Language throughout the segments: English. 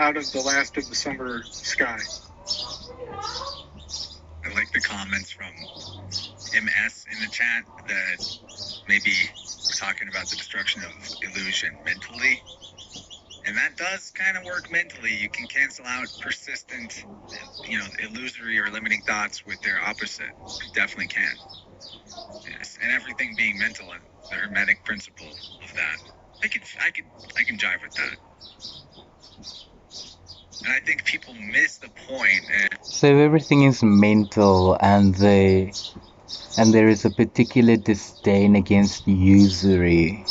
out of the last of the summer sky. I like the comments from MS in the chat that maybe we're talking about the destruction of illusion mentally. And that does kind of work mentally. You can cancel out persistent, illusory or limiting thoughts with their opposite. You definitely can. Yes, and everything being mental and the hermetic principle of that. I can jive with that. And I think people miss the point. So everything is mental, and there is a particular disdain against usury.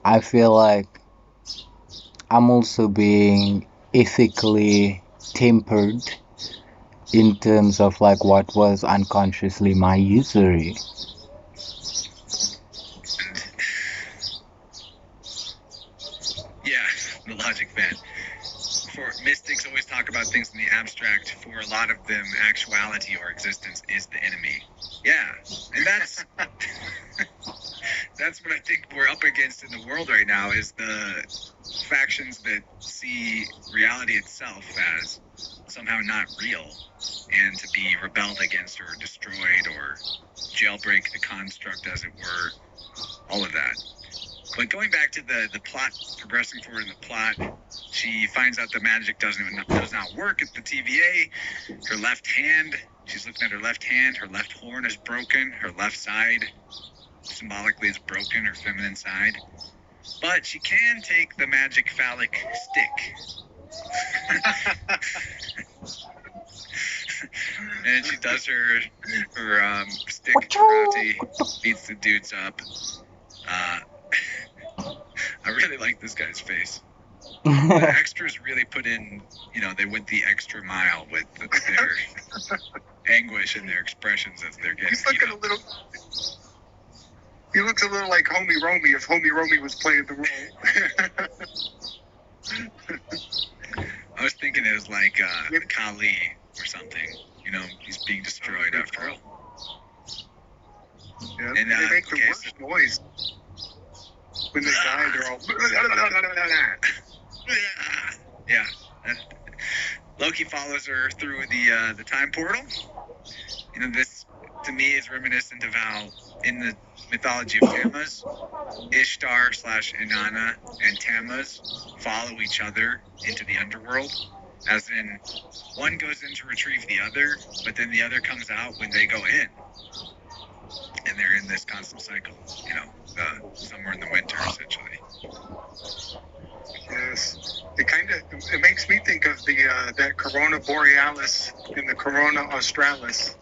I feel like I'm also being ethically tempered in terms of like what was unconsciously my usury. Yeah, the logic fan. For mystics always talk about things in the abstract. For a lot of them, actuality or existence is the enemy. Yeah, and that's that's what I think we're up against in the world right now, is the factions that see reality itself as somehow not real and to be rebelled against or destroyed or jailbreak the construct, as it were, all of that. But going back to the plot, progressing forward in the plot, she finds out the magic does not work at the TVA. Her left hand, she's looking at her left hand, her left horn is broken, her left side symbolically is broken, her feminine side. But she can take the magic phallic stick. And she does her stick karate, beats the dudes up. I really like this guy's face. The extras really put in, they went the extra mile with their anguish and their expressions as they're getting He's looking a little... He looks a little like Homie Romy if Homie Romy was playing the role. I was thinking it was like Kali or something. He's being destroyed after all. Yeah, and they make the worst noise. When they die, they're all... Yeah. Loki follows her through the time portal. This, to me, is reminiscent of how, in the mythology of Tammuz, Ishtar/Inanna and Tammuz follow each other into the underworld. As in, one goes in to retrieve the other, but then the other comes out when they go in. And they're in this constant cycle, the summer and the winter, essentially. Yes. It makes me think of that Corona Borealis and the Corona Australis.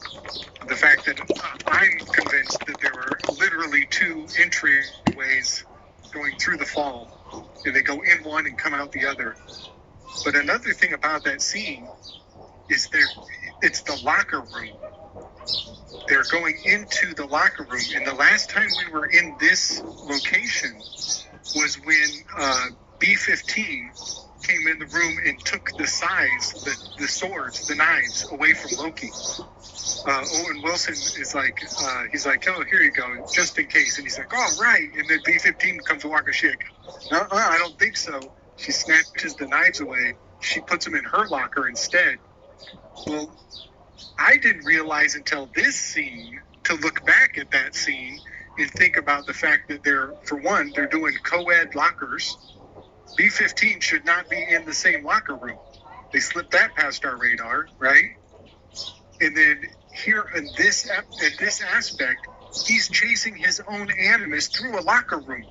The fact that I'm convinced that there were literally two entryways going through the fall, and they go in one and come out the other. But another thing about that scene is it's the locker room. They're going into the locker room, and the last time we were in this location was when B-15 came in the room and took the the swords, the knives away from Loki. Owen Wilson is like, he's like, oh, here you go, just in case. And he's like, all right. And then B-15 comes to walk a shit. I don't think so. She snatches the knives away. She puts them in her locker instead. Well, I didn't realize until this scene to look back at that scene and think about the fact that they're doing co-ed lockers. B-15 should not be in the same locker room. They slipped that past our radar, right? And then here in this aspect, he's chasing his own animus through a locker room.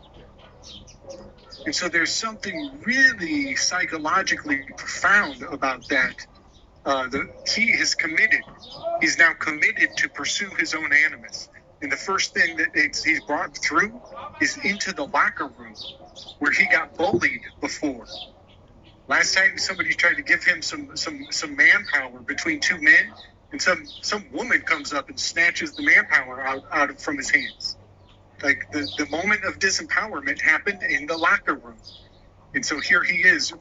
And so there's something really psychologically profound about that. He is committed. He's now committed to pursue his own animus. And the first thing that he's brought through is into the locker room where he got bullied before. Last time somebody tried to give him some manpower between two men, and some woman comes up and snatches the manpower out from his hands. Like the moment of disempowerment happened in the locker room. And so here he is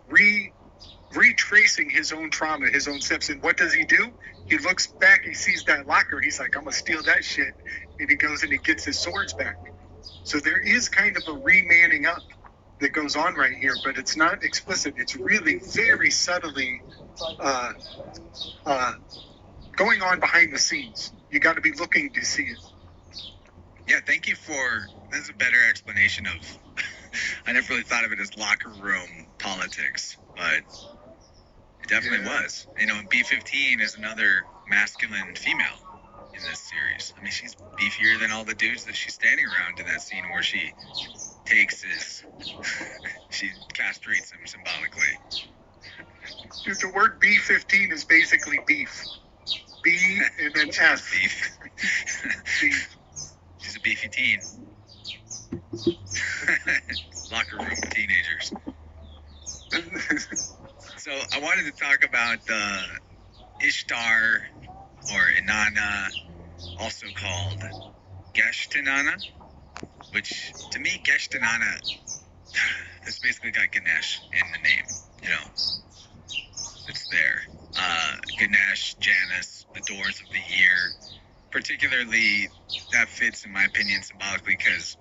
retracing his own trauma, his own steps. And what does he do? He looks back, he sees that locker, he's like, I'm gonna steal that shit. And he goes and he gets his swords back. So there is kind of a re-manning up that goes on right here, but it's not explicit. It's really very subtly uh, uh, going on behind the scenes. You got to be looking to see it. Yeah, thank you for, that's a better explanation of, I never really thought of it as locker room politics, but it definitely was. You know, and B-15 is another masculine female in this series. I mean, she's beefier than all the dudes that she's standing around in that scene where she takes his, she castrates him symbolically. Dude, the word B-15 is basically beef. B and then F. Beef. Beef. She's a beefy teen. Locker room teenagers. So I wanted to talk about Ishtar, or Inanna, also called Geshtinanna, which to me, Geshtinanna, it's basically got Ganesh in the name, you know. It's there. Ganesh, Janus, the doors of the year. Particularly, that fits, in my opinion, symbolically because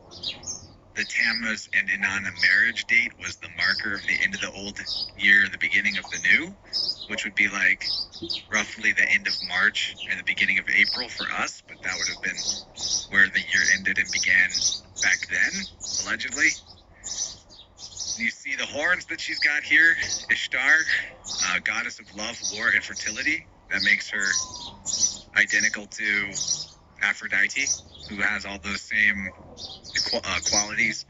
the Tammuz and Inanna marriage date was the marker of the end of the old year, the beginning of the new, which would be like roughly the end of March and the beginning of April for us, but that would have been where the year ended and began back then, allegedly. You see the horns that she's got here, Ishtar, goddess of love, war, and fertility. That makes her identical to Aphrodite, who has all those same qualities.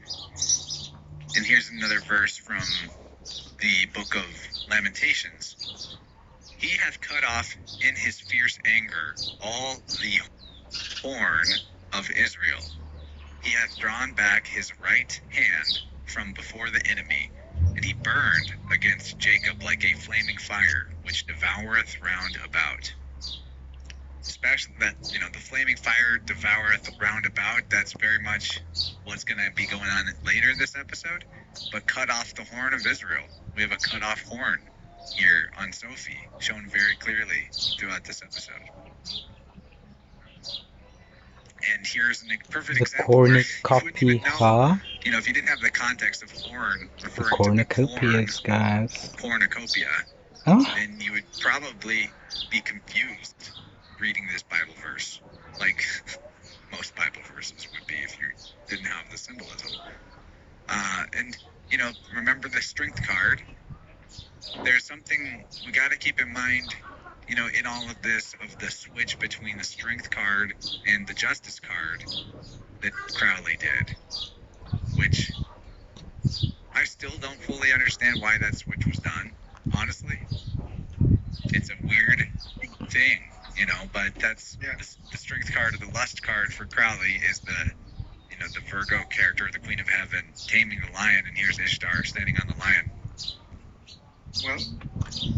And here's another verse from the book of Lamentations. He hath cut off in his fierce anger all the horn of Israel. He hath drawn back his right hand from before the enemy, and he burned against Jacob like a flaming fire, which devoureth round about. Especially that, you know, the flaming fire devoureth round about, that's very much what's going to be going on later in this episode. But cut off the horn of Israel. We have a cut off horn here on Sophie, shown very clearly throughout this episode. And here's a perfect The example where you wouldn't even know, cornucopia. you know, if you didn't have the context of horn The referring to the cornucopias, guys. cornucopia, Oh, then you would probably be confused reading this Bible verse, like most Bible verses would be if you didn't have the symbolism. And, you know, remember the strength card. There's something we got to keep in mind, you know, in all of this, of the switch between the strength card and the justice card that Crowley did, which I still don't fully understand why that switch was done, honestly. It's a weird thing, you know, but that's the strength card or the lust card for Crowley is the, you know, the Virgo character, the Queen of Heaven, taming the lion, and here's Ishtar standing on the lion.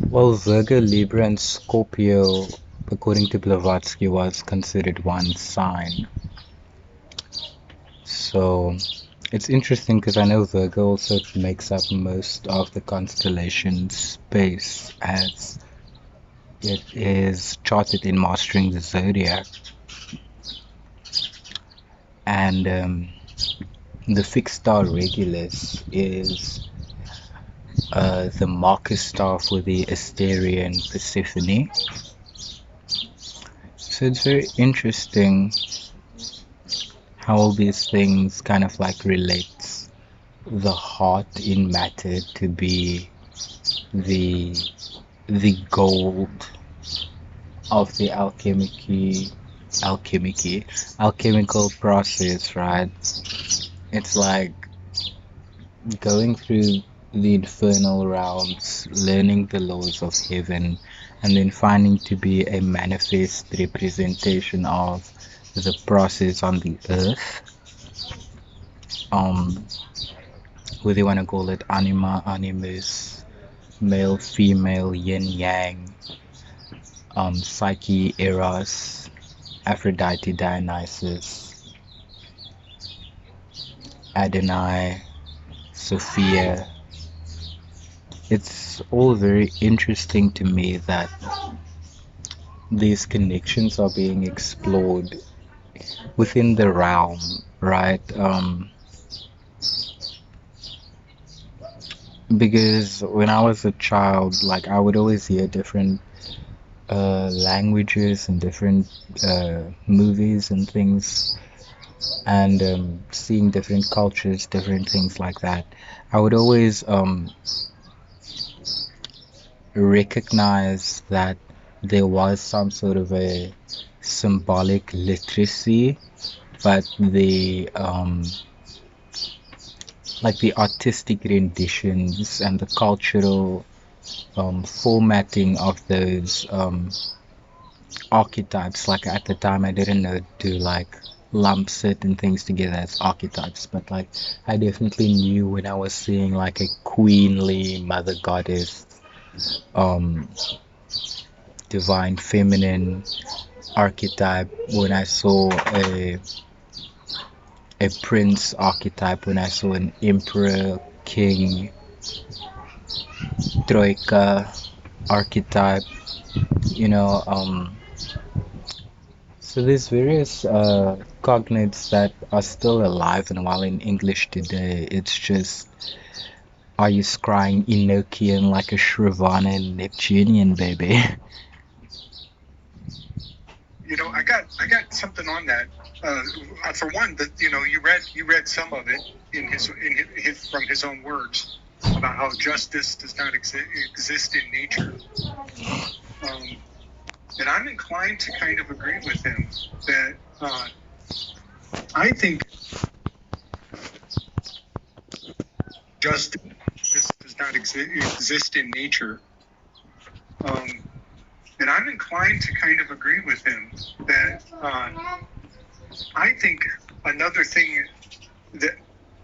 well, Virgo, Libra, and Scorpio, according to Blavatsky, was considered one sign. So it's interesting because I know Virgo also makes up most of the constellation space as it is charted in Mastering the Zodiac. And the fixed star Regulus is the marker star for the Asterian Persephone. So it's very interesting how all these things kind of like relates the heart in matter to be the gold of the alchemical process, right? It's like going through the infernal realms, learning the laws of heaven, and then finding to be a manifest representation of the process on the earth. Whether you want to call it anima, animus, male, female, yin, yang, Psyche, Eros, Aphrodite, Dionysus, Adonai, Sophia. It's all very interesting to me that these connections are being explored within the realm, right? because when I was a child, like I would always hear different languages and different movies and things, and seeing different cultures, different things like that. I would always recognize that there was some sort of a symbolic literacy, but the like the artistic renditions and the cultural formatting of those archetypes. Like at the time, I didn't know to like lump certain things together as archetypes, but like I definitely knew when I was seeing like a queenly mother goddess, um, divine feminine archetype, when I saw a prince archetype, when I saw an emperor, king, troika archetype, you know. So there's various cognates that are still alive and well in English today. It's just, are you scrying Enochian like a Shravana and Neptunian, baby? I got something on that. For one, that you read some of it in his from his own words about how justice does not exist in nature. And I'm inclined to kind of agree with him that I think justice does not exist in nature. And I'm inclined to kind of agree with him that I think another thing that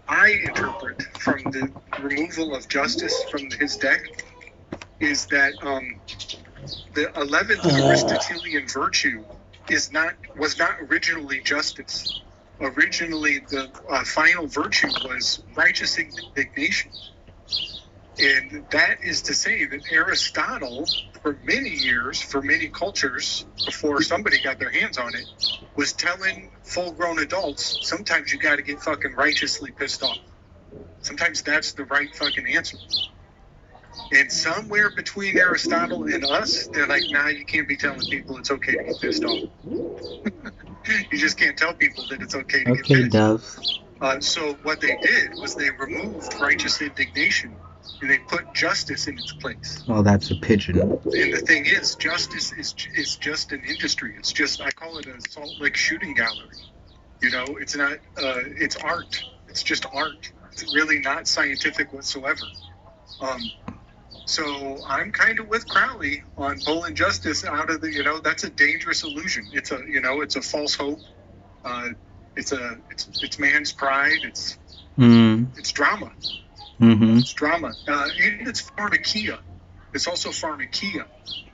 I interpret from the removal of justice from his deck is that the 11th Aristotelian virtue was not originally justice. Originally, the final virtue was righteous indignation. And that is to say that Aristotle, for many years, for many cultures, before somebody got their hands on it, was telling full-grown adults, sometimes you got to get fucking righteously pissed off. Sometimes that's the right fucking answer. And somewhere between Aristotle and us, they're like, nah, you can't be telling people it's okay to get pissed off. You just can't tell people that it's okay to get pissed. Dove. So what they did was they removed righteous indignation and they put justice in its place. Well, that's a pigeon. And the thing is, justice is just an industry. It's just, I call it a Salt Lake shooting gallery. It's not, it's art. It's just art. It's really not scientific whatsoever. So I'm kind of with Crowley on pulling justice out of the, that's a dangerous illusion. It's a false hope. It's man's pride. It's drama. Mm-hmm. It's drama. And it's pharmakia. It's also pharmakia,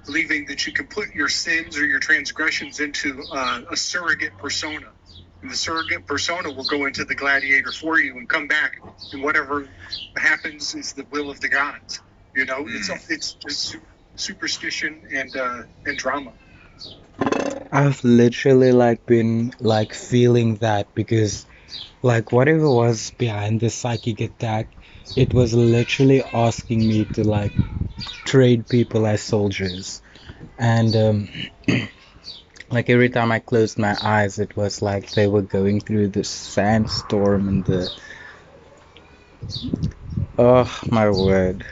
believing that you can put your sins or your transgressions into a surrogate persona. And the surrogate persona will go into the gladiator for you and come back, and whatever happens is the will of the gods. It's just superstition and drama. I've literally been feeling that, because whatever was behind the psychic attack, it was literally asking me to trade people as soldiers. And every time I closed my eyes, it was like they were going through the sandstorm and oh my word.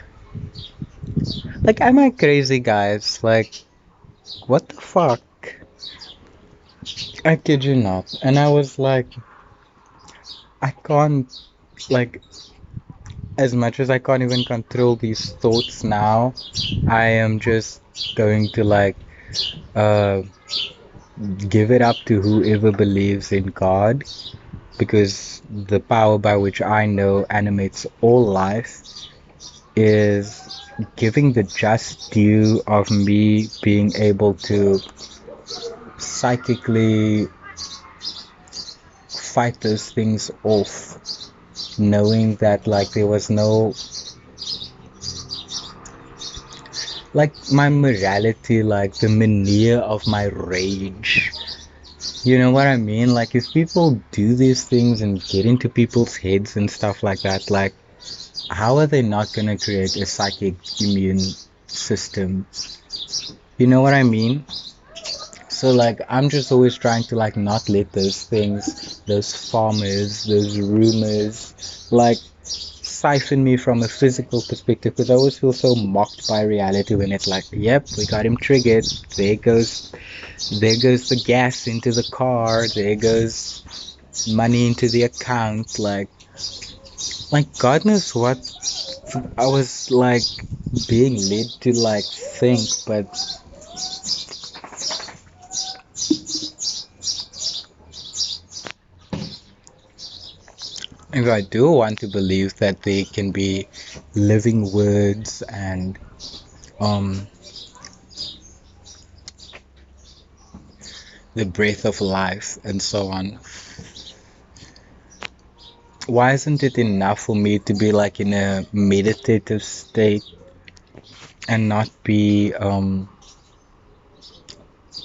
Am I crazy, guys? What the fuck? I kid you not. And I was like, I can't, as much as I can't even control these thoughts now, I am just going to give it up to whoever believes in God, because the power by which I know animates all life is giving the just due of me being able to psychically fight those things off, knowing that there was no my morality, the manure of my rage. You know what I mean? If people do these things and get into people's heads and stuff like that, how are they not gonna create a psychic immune system? You know what I mean? So like I'm just always trying to like not let those things, those farmers, those rumors, like siphon me from a physical perspective, because I always feel so mocked by reality when it's like, yep, we got him triggered. There goes the gas into the car. There goes money into the account. Like God knows what I was like being led to like think, but if I do want to believe that there can be living words and um the breath of life and so on, why isn't it enough for me to be like in a meditative state and not be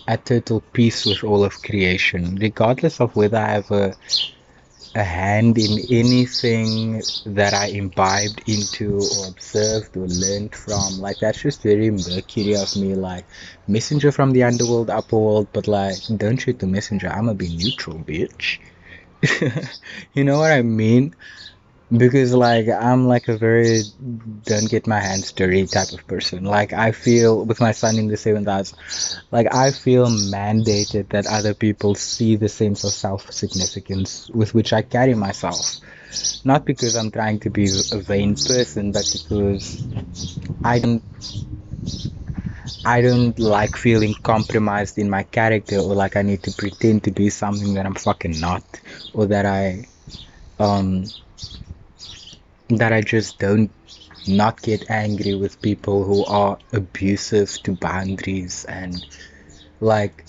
at total peace with all of creation, regardless of whether I have a hand in anything that I imbibed into or observed or learned from? Like, that's just very Mercury of me, like messenger from the underworld, upperworld, but like, don't shoot the messenger, I'ma be neutral, bitch. You know what I mean? Because like I'm like a very don't get my hands dirty type of person. Like I feel with my son in the seventh house, like I feel mandated that other people see the sense of self-significance with which I carry myself. Not because I'm trying to be a vain person, but because I don't I don't like feeling compromised in my character, or like I need to pretend to be something that I'm fucking not, or um that I just don't not get angry with people who are abusive to boundaries and like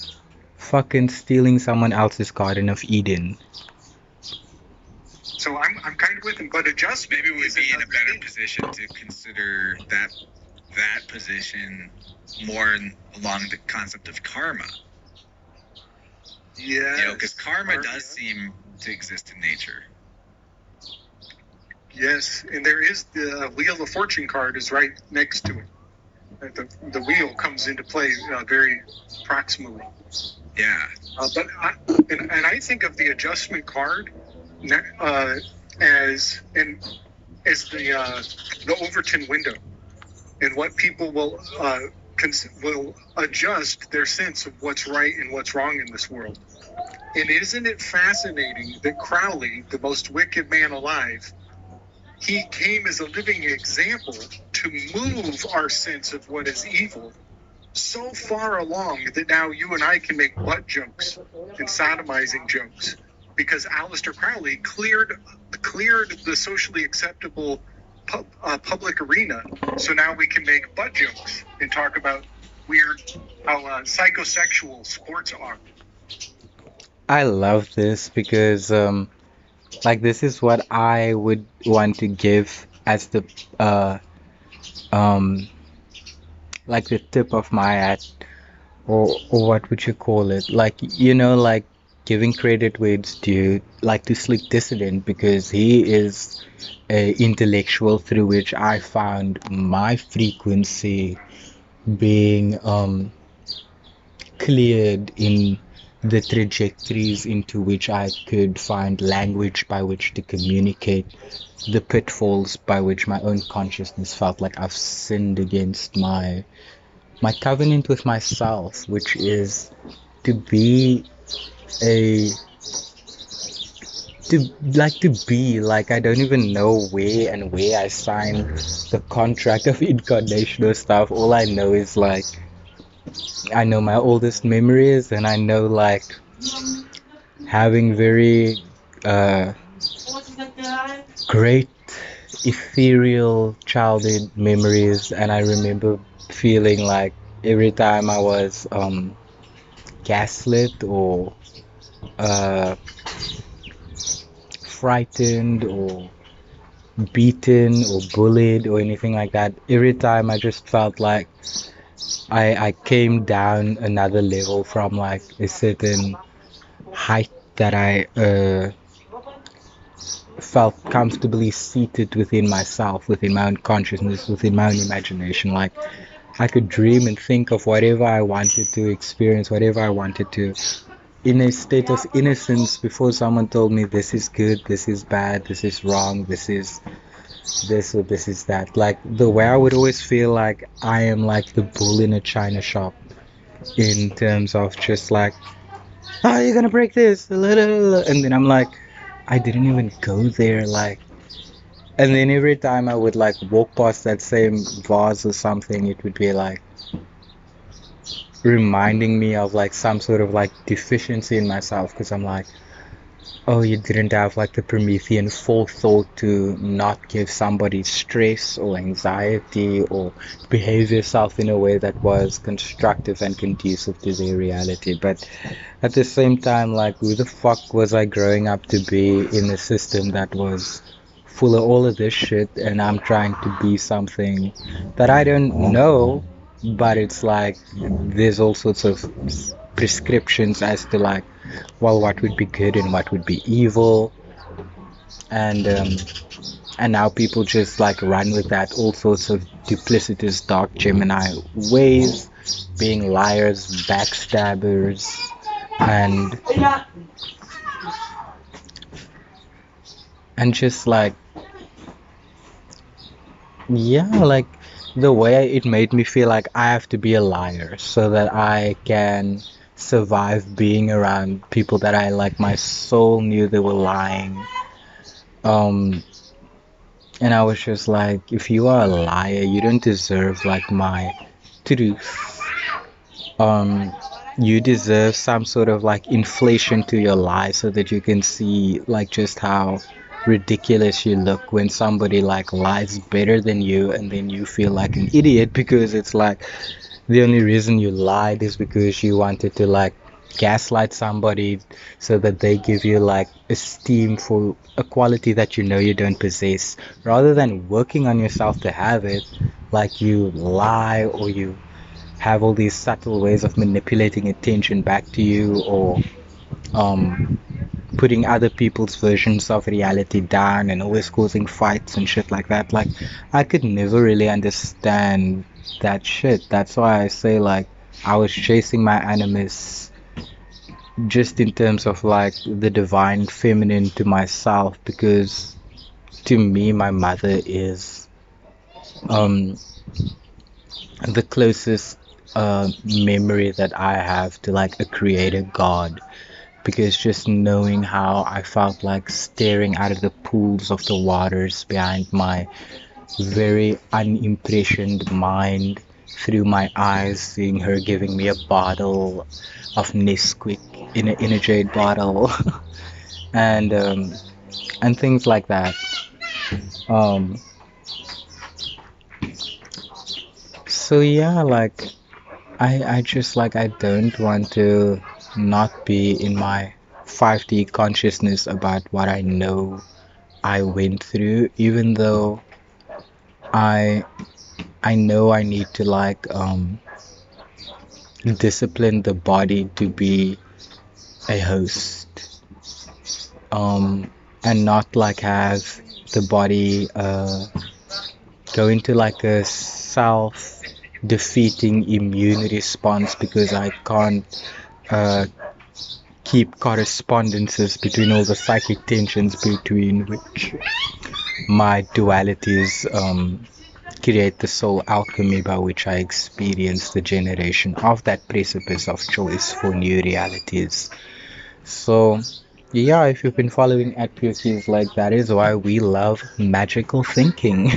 fucking stealing someone else's Garden of Eden. So I'm kind of with him, but adjustment. Maybe we'd is be in a another better thing. position to consider that position more along the concept of karma. Yeah. You know, because karma does seem to exist in nature. Yes, and there is the Wheel of Fortune card is right next to it. The wheel comes into play very proximally. Yeah. But I think of the adjustment card as the Overton window, and what people will adjust their sense of what's right and what's wrong in this world. And isn't it fascinating that Crowley, the most wicked man alive, he came as a living example to move our sense of what is evil so far along that now you and I can make butt jokes and sodomizing jokes, because Aleister Crowley cleared the socially acceptable public arena. So now we can make butt jokes and talk about weird how psychosexual sports are. I love this because like this is what I would want to give as the um like the tip of my hat, or what would you call it? Like, you know, like giving credit where it's due, like to Sleep Dissident, because he is a intellectual through which I found my frequency being cleared in the trajectories into which I could find language by which to communicate the pitfalls by which my own consciousness felt like I've sinned against my covenant with myself, which is to be a to be like I don't even know where I signed the contract of incarnation or stuff. All I know is like I know my oldest memories, and I know like having very great ethereal childhood memories, and I remember feeling like every time I was gaslit or uh, frightened or beaten or bullied or anything like that, every time I just felt like I came down another level from like a certain height that I felt comfortably seated within myself, within my own consciousness, within my own imagination. Like I could dream and think of whatever I wanted to experience, whatever I wanted to, in a state of innocence before someone told me this is good, this is bad, this is wrong, this is this or this is that. Like the way I would always feel like I am like the bull in a china shop in terms of just like, oh, you're gonna break this, and then I'm like, I didn't even go there, like. And then every time I would like walk past that same vase or something, it would be like reminding me of like some sort of like deficiency in myself, because I'm like, oh, you didn't have like the Promethean forethought to not give somebody stress or anxiety or behave yourself in a way that was constructive and conducive to their reality. But at the same time, like, who the fuck was I growing up to be in a system that was full of all of this shit, and I'm trying to be something that I don't know, but it's like there's all sorts of prescriptions as to like, well, what would be good and what would be evil, and now people just like run with that, all sorts of duplicitous dark Gemini ways, being liars, backstabbers, and just like, yeah, like the way it made me feel like I have to be a liar so that I can survive being around people that I like my soul knew they were lying. And I was just like, if you are a liar, you don't deserve like my truth. You deserve some sort of like inflation to your lie so that you can see like just how ridiculous you look when somebody like lies better than you, and then you feel like an idiot because it's like the only reason you lied is because you wanted to like gaslight somebody so that they give you like esteem for a quality that you know you don't possess, rather than working on yourself to have it. Like you lie, or you have all these subtle ways of manipulating attention back to you, or putting other people's versions of reality down and always causing fights and shit like that. Like I could never really understand that shit. That's why I say like I was chasing my animus just in terms of like the divine feminine to myself, because to me my mother is the closest memory that I have to like a creator god, because just knowing how I felt like staring out of the pools of the waters behind my very unimpressioned mind through my eyes, seeing her giving me a bottle of Nesquik in a jade bottle, and things like that. Um, so yeah, like I just like I don't want to not be in my 5D consciousness about what I know I went through, even though I know I need to like discipline the body to be a host, and not like have the body go into like a self defeating immune response because I can't keep correspondences between all the psychic tensions between which my dualities create the soul alchemy by which I experience the generation of that precipice of choice for new realities. So yeah, if you've been following at POCs, like that is why we love magical thinking.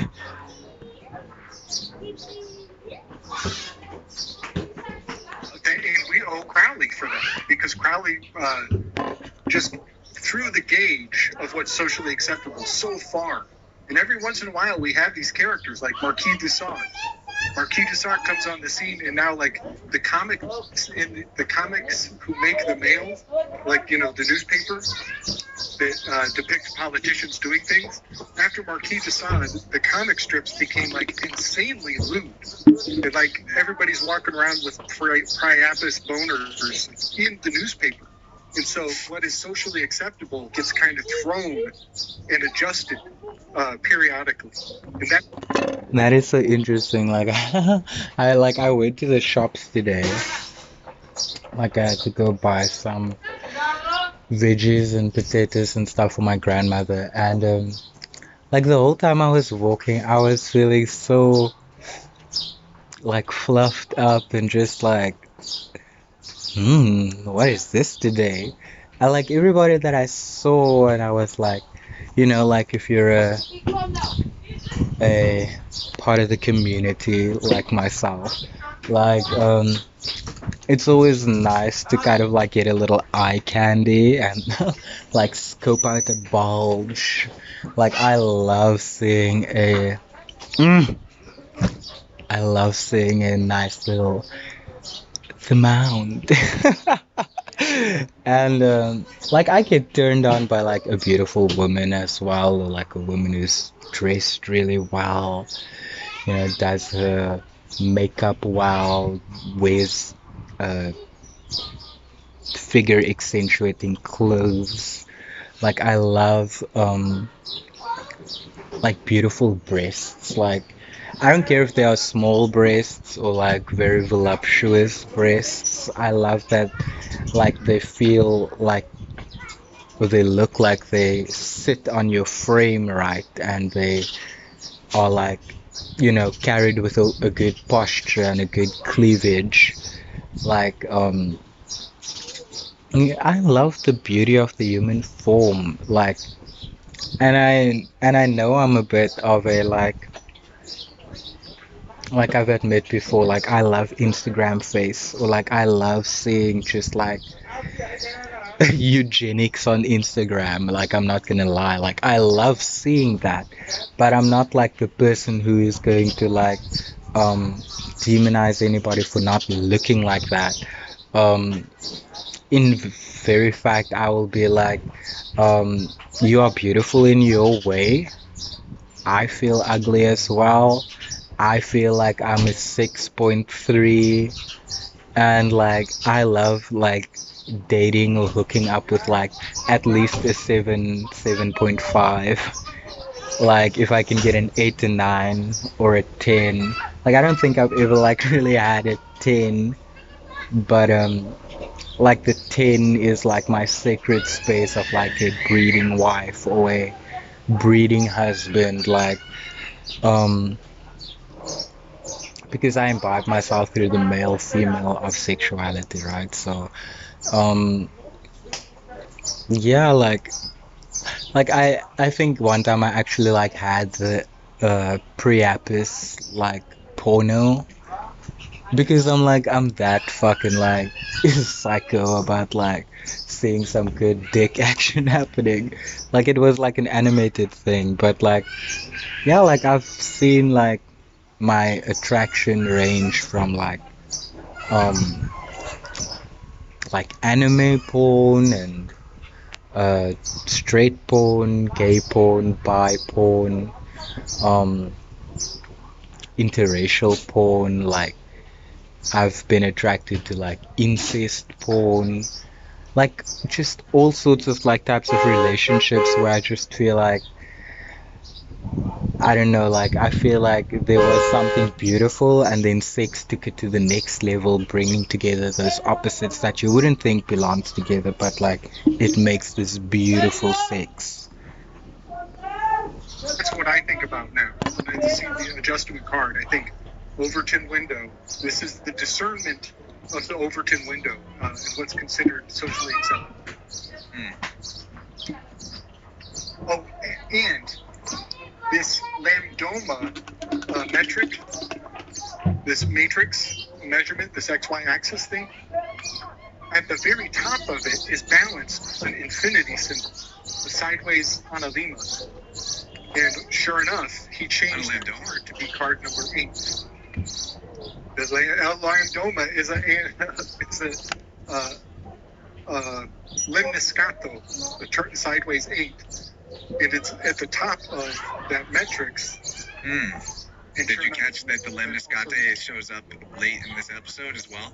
And we owe Crowley for that, because Crowley just threw the gauge of what's socially acceptable so far. And every once in a while, we have these characters like Marquis de Sade. Marquis de Sade comes on the scene, and now like the comics who make the mail, like, you know, the newspaper that depicts politicians doing things. After Marquis de Sade, the comic strips became like insanely lewd. And, like, everybody's walking around with Priapus boners in the newspaper. And so what is socially acceptable gets kind of thrown and adjusted periodically. And That is so interesting. Like, I went to the shops today. Like, I had to go buy some veggies and potatoes and stuff for my grandmother. And like the whole time I was walking, I was feeling so like fluffed up and just like, what is this today? I like everybody that I saw, and I was like, like if you're a part of the community like myself, like it's always nice to kind of like get a little eye candy and like scope out a bulge. Like mm, I love seeing a nice little mound. And like I get turned on by like a beautiful woman as well, or like a woman who's dressed really well, does her makeup well, wears figure accentuating clothes. Like I love like beautiful breasts. Like I don't care if they are small breasts or like very voluptuous breasts. I love that like they feel like, or they look like they sit on your frame right, and they are like, carried with a good posture and a good cleavage. Like I love the beauty of the human form. Like, and I know I'm a bit of a like I've admit before, like I love Instagram face, or like I love seeing just like eugenics on Instagram. Like I'm not gonna lie, like I love seeing that, but I'm not like the person who is going to like demonize anybody for not looking like that. Um, in very fact, I will be like, you are beautiful in your way. I feel ugly as well. I feel like I'm a 6.3, and like I love like dating or hooking up with like at least a 7.5. Like if I can get an 8 to 9 or a 10. Like I don't think I've ever like really had a 10, but like the 10 is like my sacred space of like a breeding wife or a breeding husband. Like um because I imbibe myself through the male female of sexuality, right? So um yeah, like I think one time I actually like had the Priapus like porno, because I'm that fucking like psycho about like seeing some good dick action happening. Like it was like an animated thing, but like yeah, like I've seen like my attraction range from um like anime porn and straight porn, gay porn, bi porn, um interracial porn. Like I've been attracted to like incest porn, like just all sorts of like types of relationships where I just feel like, I don't know, like I feel like there was something beautiful, and then sex took it to the next level, bringing together those opposites that you wouldn't think belongs together, but like it makes this beautiful sex. that's what I think about now. When I see the adjustment card, I think Overton window. This is the discernment of the Overton window and what's considered socially acceptable. Oh, and this lambdoma metric, this matrix measurement, this XY axis thing, at the very top of it is balanced an infinity symbol, the sideways analema. And sure enough, he changed the card to be card number 8. The lambdoma is a lemniscato, the turn sideways 8, and it's at the top of that metrics. And did you catch that the lemniscate shows up late in this episode as well?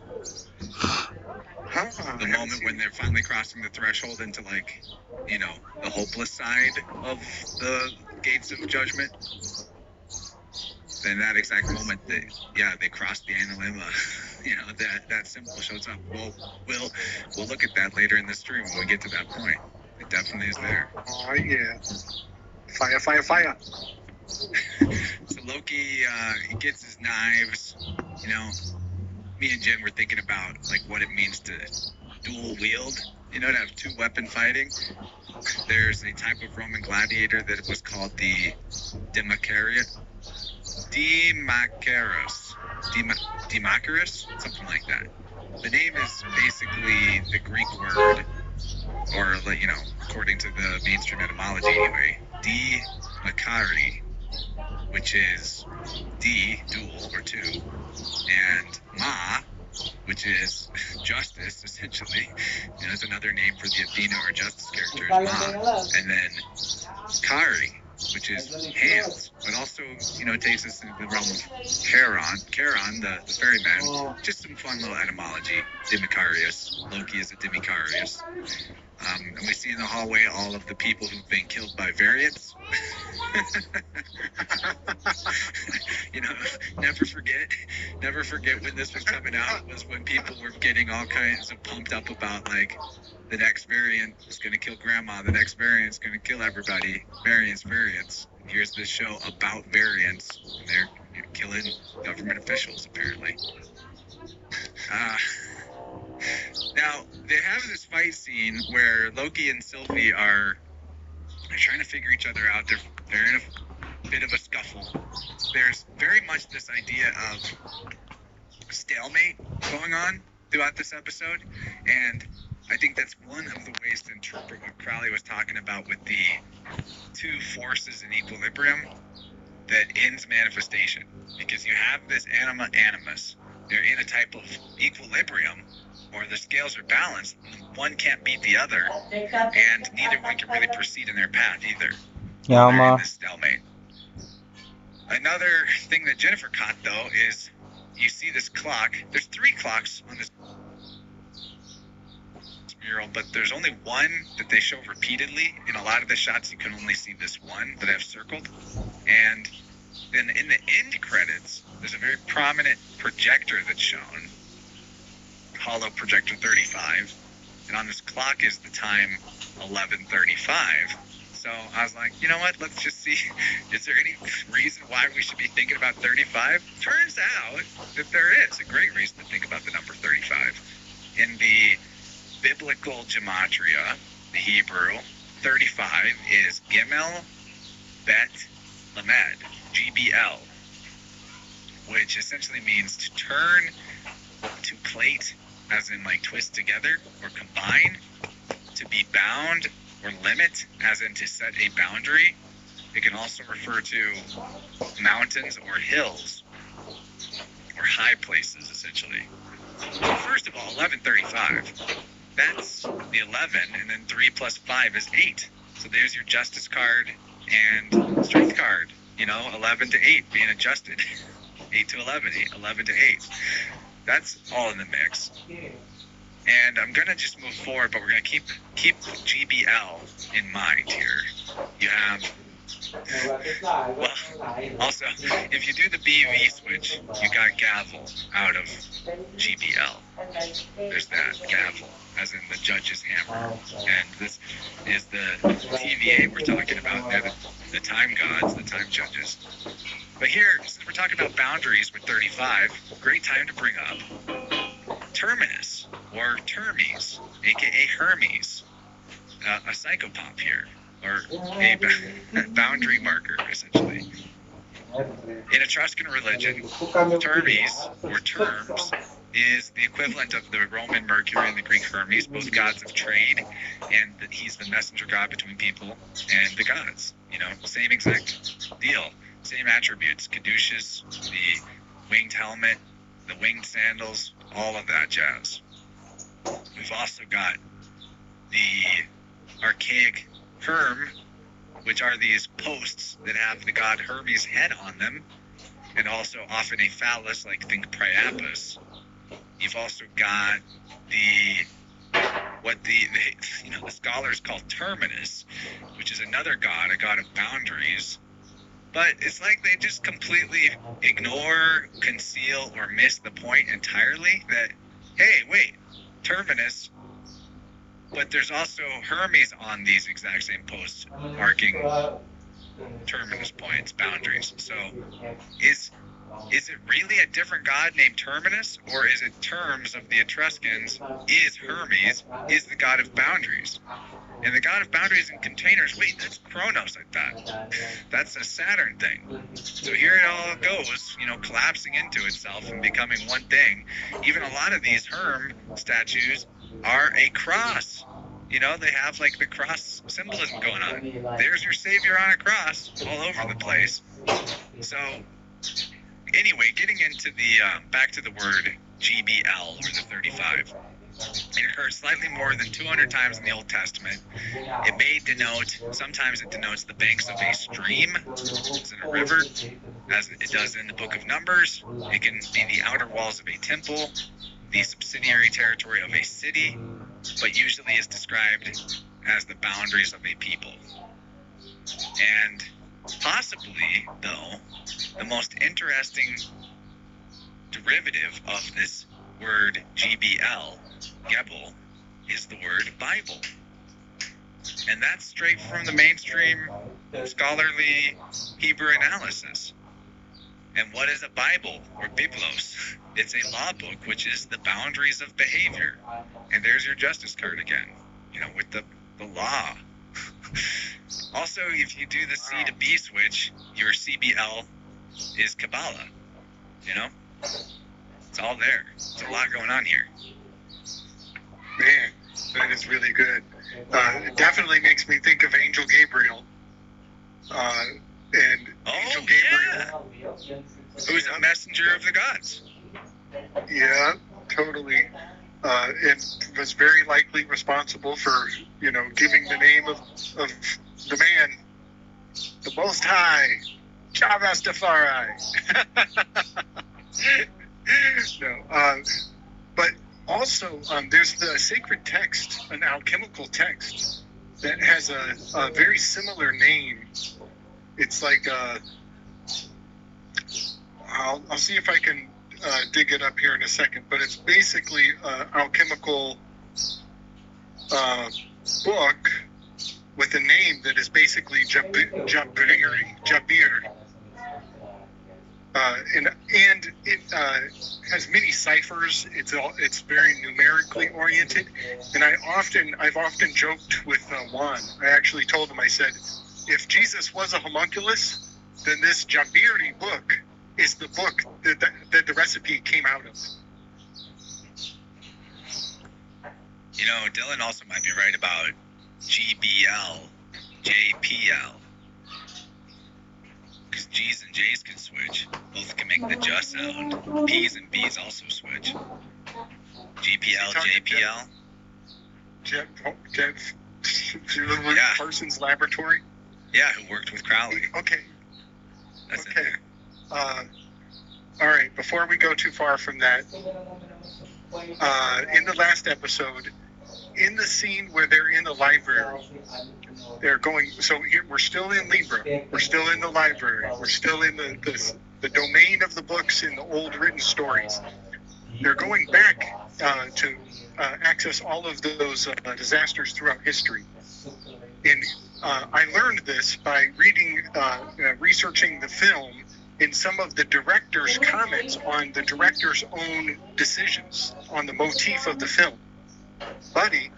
The moment when they're finally crossing the threshold into, like, you know, the hopeless side of the gates of judgment. Then that exact moment, they cross the analemma. You know, that symbol shows up. We'll look at that later in the stream when we get to that point. It definitely is there. Oh yeah, fire, fire, fire. So Loki, he gets his knives. You know, me and Jen were thinking about like what it means to dual wield. You know, to have two weapon fighting. There's a type of Roman gladiator that was called the Demacarus, something like that. The name is basically the Greek word, or, you know, according to the mainstream etymology anyway, Makari, which is D, dual, or two, and Ma, which is justice, essentially. You know, it's another name for the Athena or justice character, Ma. And then Kari, which is hands, but also, you know, takes us into the realm of Charon, the ferryman. Just some fun little etymology. Demicarius. Loki is a Demicarius. And we see in the hallway all of the people who've been killed by variants. You know, never forget when this was coming out, was when people were getting all kinds of pumped up about, like, the next variant is going to kill grandma, the next variant is going to kill everybody. Variants. And here's this show about variants, and they're killing government officials, apparently. Now, they have this fight scene where Loki and Sylvie are trying to figure each other out. They're in a bit of a scuffle. There's very much this idea of stalemate going on throughout this episode, and I think that's one of the ways to interpret what Crowley was talking about with the two forces in equilibrium that ends manifestation. Because you have this anima animus. They're in a type of equilibrium, or the scales are balanced. One can't beat the other, and neither one can really proceed in their path either. Yeah, They're Ma. in this stalemate. Another thing that Jennifer caught, though, is you see this clock. There's 3 clocks on this mural, but there's only one that they show repeatedly. In a lot of the shots, you can only see this one that I've circled. And then in the end credits, there's a very prominent projector that's shown, hollow projector 35, and on this clock is the time 11:35. So I was like, you know what, let's just see, is there any reason why we should be thinking about 35? Turns out that there is a great reason to think about the number 35. In the biblical gematria, the Hebrew, 35 is Gimel Bet Lamed, GBL, which essentially means to turn, to plate, as in like twist together or combine, to be bound or limit, as in to set a boundary. It can also refer to mountains or hills or high places, essentially. First of all, 11:35. That's the 11, and then 3 plus 5 is 8. So there's your justice card and strength card. You know, 11 to 8 being adjusted. 8 to 11, 11 to 8. That's all in the mix. And I'm going to just move forward, but we're going to keep GBL in mind here. You have, well, also, if you do the BV switch, you got gavel out of GBL. There's that, gavel, as in the judge's hammer. And this is the TVA we're talking about. They're the time gods, the time judges. But here, since we're talking about boundaries with 35, great time to bring up Terminus, or Termes, aka Hermes, a psychopomp here, or a boundary marker, essentially. In Etruscan religion, Termes, or terms, is the equivalent of the Roman Mercury and the Greek Hermes, both gods of trade, and he's the messenger god between people and the gods. You know, same exact deal, same attributes, caduceus, the winged helmet, the winged sandals, all of that jazz. We've also got the archaic Herm, which are these posts that have the god Hermes' head on them, and also often a phallus, like think Priapus. You've also got the scholars call terminus, which is another god, a god of boundaries. But it's like they just completely ignore, conceal, or miss the point entirely that, hey, wait, terminus, but there's also Hermes on these exact same posts marking terminus points, boundaries. So is it really a different god named Terminus, or is it terms of the Etruscans? Is Hermes is the god of boundaries? And the god of boundaries and containers, wait, that's Kronos, I thought. That's a Saturn thing. So here it all goes, collapsing into itself and becoming one thing. Even a lot of these Herm statues are a cross. They have like the cross symbolism going on. There's your savior on a cross all over the place. So anyway, getting into back to the word GBL, or the 35. It occurs slightly more than 200 times in the Old Testament. It may denote, sometimes it denotes the banks of a stream, as in a river, as it does in the book of Numbers. It can be the outer walls of a temple, the subsidiary territory of a city, but usually is described as the boundaries of a people. And possibly, though, the most interesting derivative of this word GBL, Gebel, is the word Bible. And that's straight from the mainstream scholarly Hebrew analysis. And what is a Bible, or Biblos? It's a law book, which is the boundaries of behavior. And there's your justice card again, with the law. Also, if you do the C to B switch, your CBL is Kabbalah. It's all there. There's a lot going on here. Man, that is really good. It definitely makes me think of Angel Gabriel. Angel Gabriel, yeah. Who's a messenger of the gods. Yeah, totally. And was very likely responsible for, giving the name of the man, the Most High, Jah Rastafari. No, but also there's the sacred text, an alchemical text that has a very similar name. It's like I'll see if I can dig it up here in a second, but it's basically an alchemical book with a name that is basically Jabir. And it has many ciphers. It's very numerically oriented, and I've often joked with Juan. I actually told him, I said, if Jesus was a homunculus, then this Jabiri book is the book that the recipe came out of. Dylan also might be right about GBL, JPL. Because G's and J's can switch. Both can make the J sound. P's and B's also switch. GPL, JPL. Yeah. Parsons Laboratory? Yeah, who worked with Crowley. Okay. That's okay. In there. All right, before we go too far from that, in the last episode, in the scene where they're in the library, they're going, so here, we're still in Libra, we're still in the library, we're still in the domain of the books in the old written stories. They're going back to access all of those disasters throughout history. And I learned this by researching the film in some of the director's comments on the director's own decisions on the motif of the film. Buddy,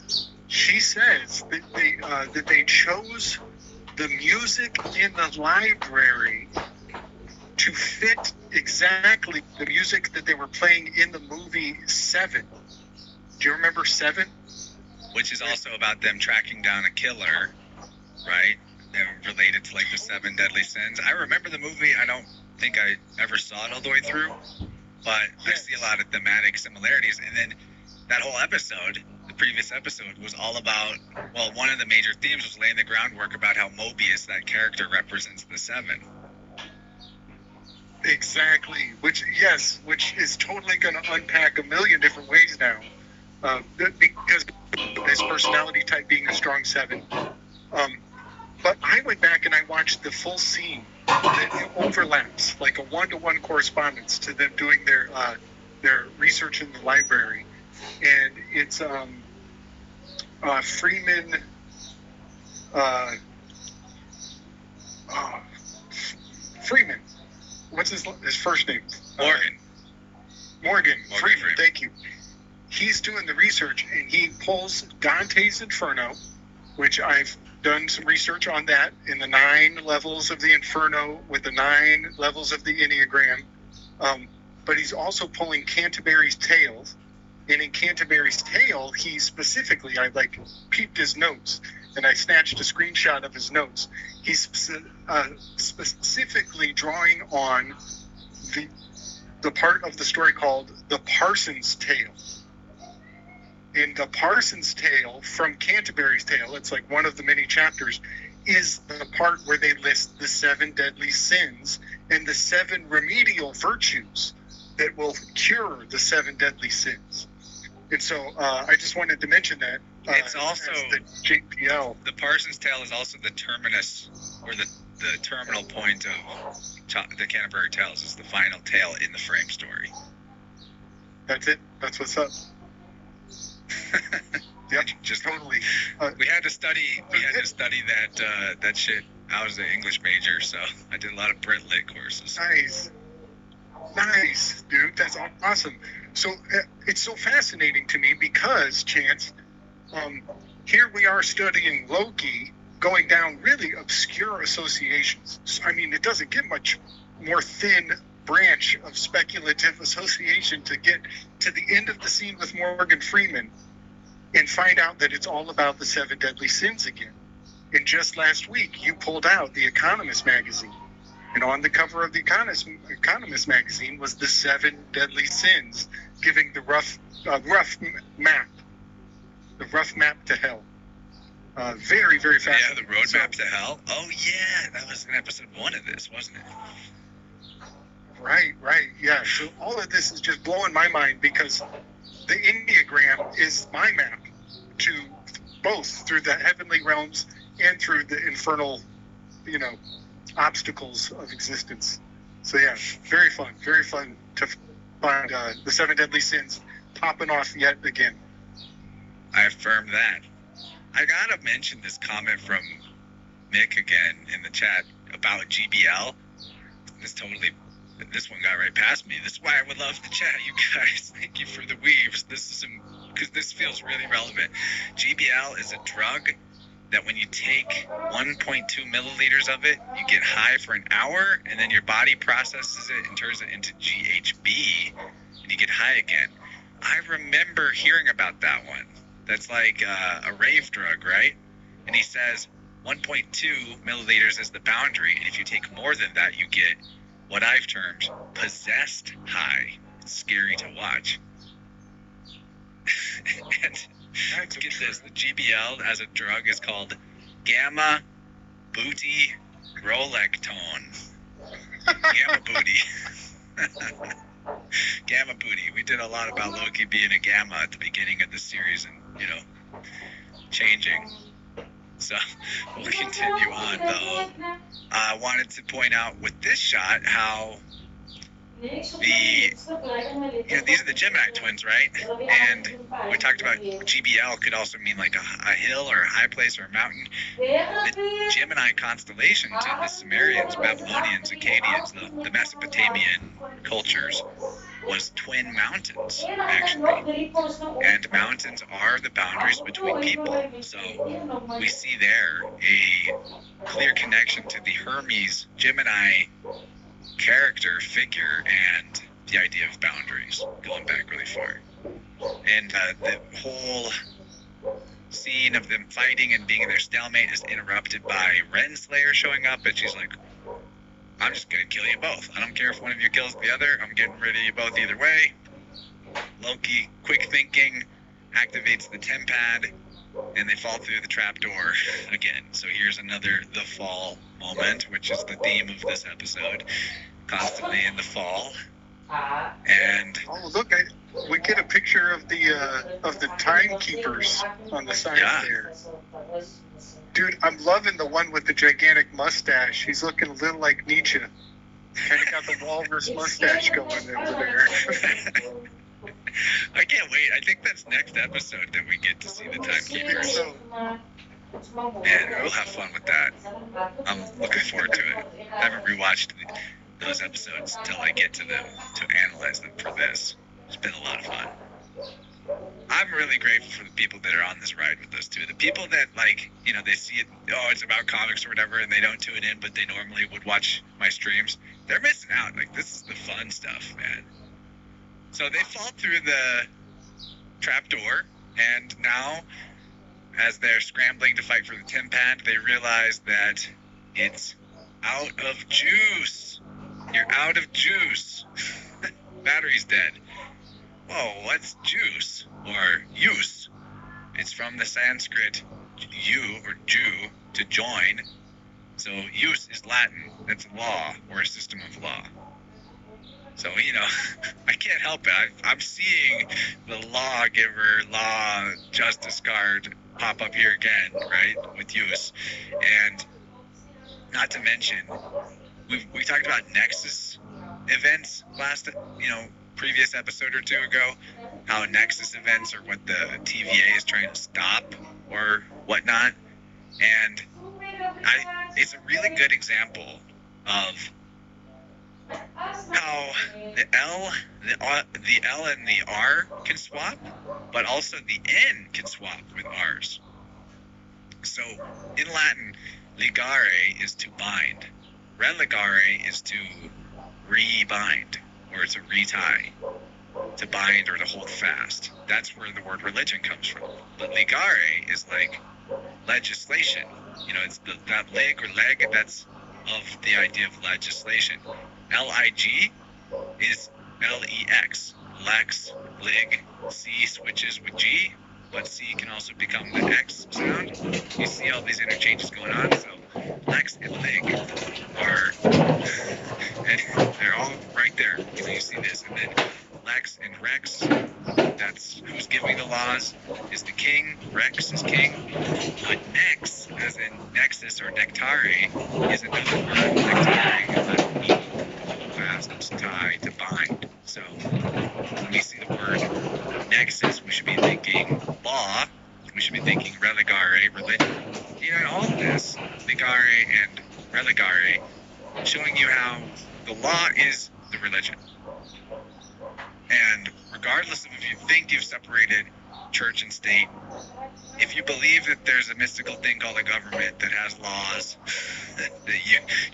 she says that they chose the music in the library to fit exactly the music that they were playing in the movie Seven. Do you remember Seven? Which is also about them tracking down a killer, right? They're related to like the 7 deadly sins. I remember the movie. I don't think I ever saw it all the way through, but I see a lot of thematic similarities. And then that whole episode, the previous episode, was all about, well, one of the major themes was laying the groundwork about how Mobius, that character, represents the 7. Exactly. Which is totally going to unpack a million different ways now. Because his personality type being a strong 7. But I went back and I watched the full scene that overlaps, like a one-to-one correspondence to them doing their research in the library, and it's Freeman. Freeman. What's his first name? Morgan Freeman. Thank you. He's doing the research, and he pulls Dante's Inferno, which I've done some research on that in the 9 levels of the Inferno with the 9 levels of the Enneagram. But he's also pulling Canterbury's Tale. And in Canterbury's Tale, he specifically, I peeped his notes, and I snatched a screenshot of his notes. He's specifically drawing on the part of the story called the Parson's Tale. In the Parson's Tale from Canterbury's Tale, it's like one of the many chapters, is the part where they list the 7 deadly sins and the 7 remedial virtues that will cure the 7 deadly sins. And so I just wanted to mention that. It's also the JPL. The Parson's Tale is also the terminus, or the terminal point of the Canterbury Tales. It's the final tale in the frame story. That's it. That's what's up. Yep, just totally. We had to study. That shit. I was an English major, so I did a lot of Brit Lit courses. Nice, dude. That's awesome. So it's so fascinating to me because, Chance, here we are studying Loki, going down really obscure associations. I mean, it doesn't get much more thin branch of speculative association to get to the end of the scene with Morgan Freeman and find out that it's all about the 7 deadly sins again. And just last week, you pulled out the Economist magazine. And on the cover of the Economist magazine was the 7 deadly sins, giving the rough map to hell. Very, very fascinating. Yeah, the roadmap to hell. Oh yeah, that was in episode 1 of this, wasn't it? Right. Yeah. So all of this is just blowing my mind because the Enneagram is my map to both through the heavenly realms and through the infernal, obstacles of existence. So yeah, very fun to find the 7 deadly sins popping off yet again. I affirm that. I gotta mention this comment from Mick again in the chat about GBL. This one got right past me. This is why I would love to chat, you guys. Thank you for the weaves. Because this feels really relevant. GBL is a drug that when you take 1.2 milliliters of it, you get high for an hour, and then your body processes it and turns it into GHB, and you get high again. I remember hearing about that one. That's like a rave drug, right? And he says 1.2 milliliters is the boundary, and if you take more than that, you get what I've termed possessed high. It's scary to watch. And get this, the GBL as a drug is called gamma booty rolectone. Gamma booty. Gamma booty. We did a lot about Loki being a gamma at the beginning of the series and, changing. So we'll continue on, though. I wanted to point out with this shot how these are the Gemini twins, right? And we talked about GBL could also mean like a hill or a high place or a mountain. The Gemini constellation to the Sumerians, Babylonians, Akkadians, the Mesopotamian cultures was twin mountains, actually. And mountains are the boundaries between people. So we see there a clear connection to the Hermes Gemini character, figure, and the idea of boundaries, going back really far. And the whole scene of them fighting and being in their stalemate is interrupted by Renslayer showing up, and she's like, I'm just going to kill you both. I don't care if one of you kills the other. I'm getting rid of you both either way. Loki, quick thinking, activates the tempad, and they fall through the trapdoor again. So here's another the fall moment, which is the theme of this episode. constantly in the fall. And Oh, look! We get a picture of the timekeepers on the side there. Dude, I'm loving the one with the gigantic mustache. He's looking a little like Nietzsche. Kind of got the walrus mustache going over there. I can't wait. I think that's next episode that we get to see the timekeepers. So, Man, we'll have fun with that. I'm looking forward to it. I haven't rewatched those episodes until I get to them to analyze them for this. It's been a lot of fun. I'm really grateful for the people that are on this ride with us too. The people that, like, you know, they see it, oh, it's about comics or whatever, and they don't tune in, but they normally would watch my streams. They're missing out. Like, this is the fun stuff, man. So they fall through the trapdoor, and now, as they're scrambling to fight for the Timpand, they realize that it's out of juice. You're out of juice. Battery's dead. Whoa, what's juice? Or use? It's from the Sanskrit "you" or "Jew" to join. So use is Latin. That's law, or a system of law. So, you know, I can't help it. I'm seeing the lawgiver, law, justice card pop up here again, right, with use. And not to mention, we talked about Nexus events last, previous episode or two ago, how Nexus events are what the TVA is trying to stop or whatnot. And it's a really good example of how the L and the R can swap, but also the N can swap with R's. So in Latin, ligare is to bind. Religare is to rebind, or to retie, to bind or to hold fast. That's where the word religion comes from. But ligare is like legislation. You know, it's that lig or leg, that's of the idea of legislation. Lig is lex, lex, lig. C switches with G, but C can also become the X sound. You see all these interchanges going on, so lex and lig are, they're all right there. You see this, and then lex and rex, that's who's giving the laws, is the king. Rex is king. But nex, as in nexus or nectare, is another word. Nectare is a meaning to hold fast, to tie, to bind. So when we see the word nexus, we should be thinking law. We should be thinking religare, religion. You know, all of this, ligare and religare, showing you how the law is the religion. And regardless of if you think you've separated church and state, if you believe that there's a mystical thing called a government that has laws, that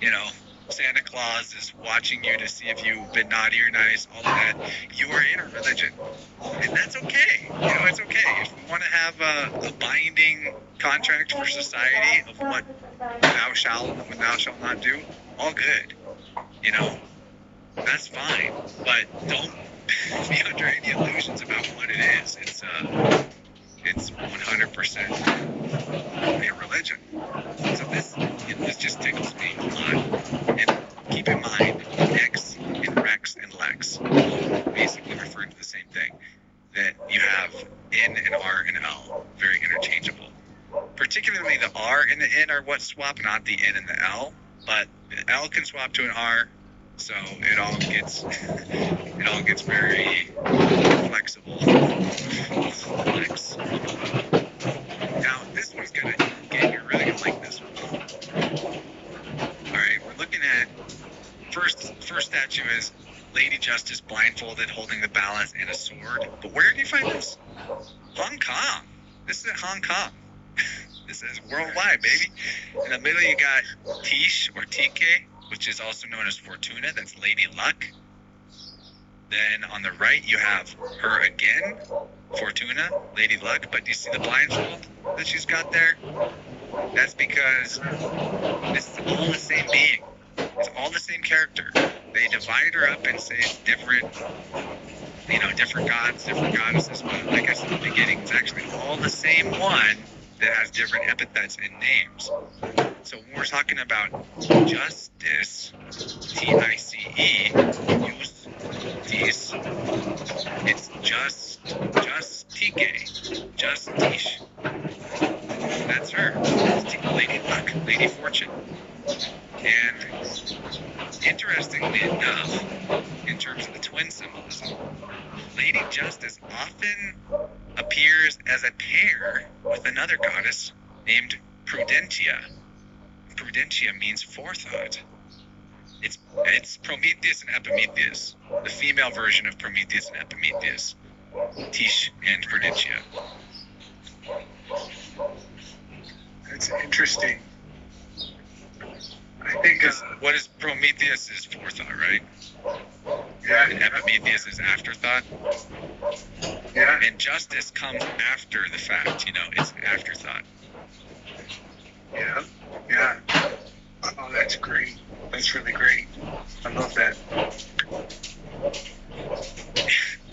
you know, Santa Claus is watching you to see if you've been naughty or nice, all of that, you are in a religion. And that's okay. You know, it's okay. If we want to have a binding contract for society of what thou shalt and what thou shalt not do, all good. You know, that's fine. But don't be under any illusions about what it is. It's 100% a religion. So this just tickles me a lot. And keep in mind, X and Rex and Lex basically refer to the same thing. That you have N and R and L, very interchangeable. Particularly the R and the N are what swap, not the N and the L. But the L can swap to an R. So it all gets very flexible. Flex. Now this one's gonna you're really gonna like this one. Alright, we're looking at first statue is Lady Justice blindfolded holding the balance and a sword. But where do you find this? Hong Kong. This is in Hong Kong. This is worldwide, baby. In the middle you got Tish or TK, which is also known as Fortuna. That's Lady Luck. Then on the right, you have her again, Fortuna, Lady Luck. But do you see the blindfold that she's got there? That's because this is all the same being. It's all the same character. They divide her up and say it's different, different gods, different goddesses. But like I said in the beginning, it's actually all the same one that has different epithets and names. So when we're talking about justice, Tice, justice, it's justice. That's her. Lady Luck, Lady Fortune. And interestingly enough, in terms of the twin symbolism, Lady Justice often appears as a pair with another goddess named Prudentia. Prudentia means forethought. It's Prometheus and Epimetheus, the female version of Prometheus and Epimetheus, Tish and Prudentia. That's interesting. I think what is Prometheus is forethought, right? Yeah. And Epimetheus is afterthought. Yeah. And justice comes after the fact, it's afterthought. Yeah. Yeah. Oh, that's great. That's really great. I love that.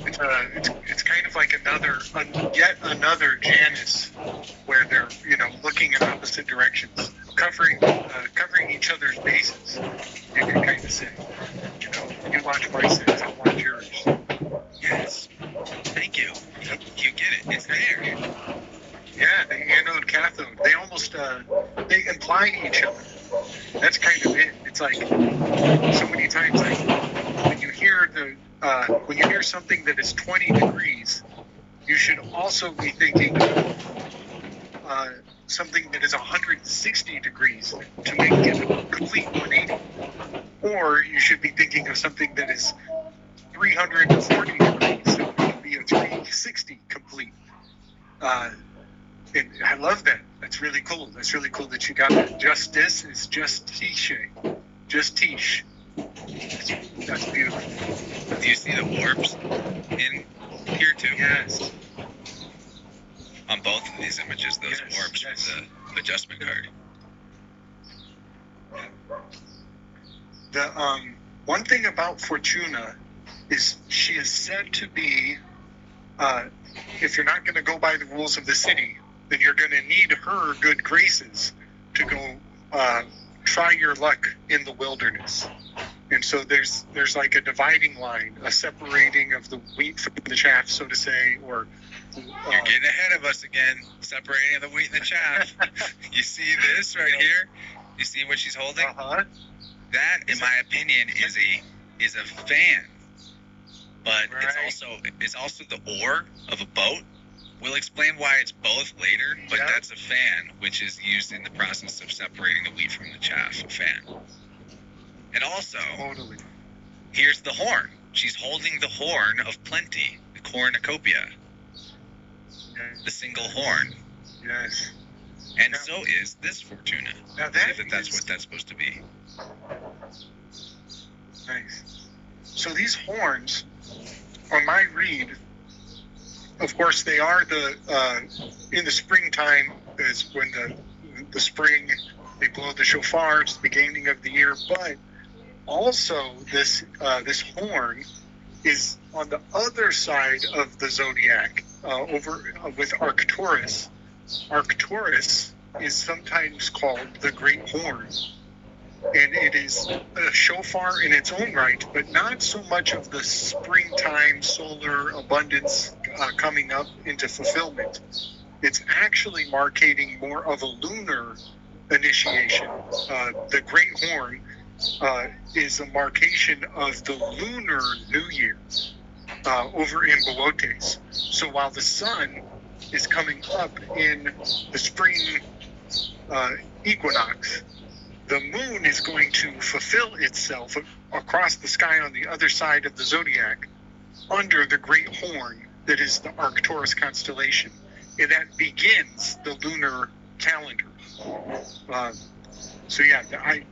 It's kind of like yet another Janus, where they're looking in opposite directions, covering each other's bases. You can kind of say, you watch my sins, I'll watch yours. Yes. Thank you. You get it. It's there. Yeah, the anode cathode. They almost they imply each other. That's kind of it. It's like so many times, like when you hear something that is 20 degrees, you should also be thinking something that is 160 degrees to make it a complete 180. Or you should be thinking of something that is 340 degrees, so it can be a 360 complete. And I love that. That's really cool. That's really cool that you got that. Justice is justice. Justice. That's beautiful. Do you see the warps in here too? Yes. On both of these images, those Yes, warps yes. with the adjustment card. The one thing about Fortuna is she is said to be, if you're not going to go by the rules of the city, then you're going to need her good graces to go try your luck in the wilderness. And so there's like a dividing line, a separating of the wheat from the chaff, so to say, or You're getting ahead of us again, separating the wheat and the chaff. You see this right here? You see what she's holding? Uh-huh. That, in my opinion, is a fan. But Right. it's also the oar of a boat. We'll explain why it's both later, but Yeah. that's a fan, which is used in the process of separating the wheat from the chaff, a fan. And also, Totally. here's the horn. She's holding the horn of plenty, the cornucopia, Yes. the single horn. Yes. And Yeah. so is this Fortuna. Now I that believe that's is- what that's supposed to be. Nice. So these horns, on my read, of course, they are in the springtime is when the spring, they blow the shofars, the beginning of the year, but also this horn is on the other side of the zodiac, over with Arcturus. Arcturus is sometimes called the Great Horn, and it is a shofar in its own right, but not so much of the springtime solar abundance coming up into fulfillment. It's actually marking more of a lunar initiation. The Great Horn is a marcation of the lunar New Year over in Boötes. So while the sun is coming up in the spring equinox, the moon is going to fulfill itself across the sky on the other side of the zodiac under the Great Horn that is the Arcturus constellation. And that begins the lunar calendar. So yeah, I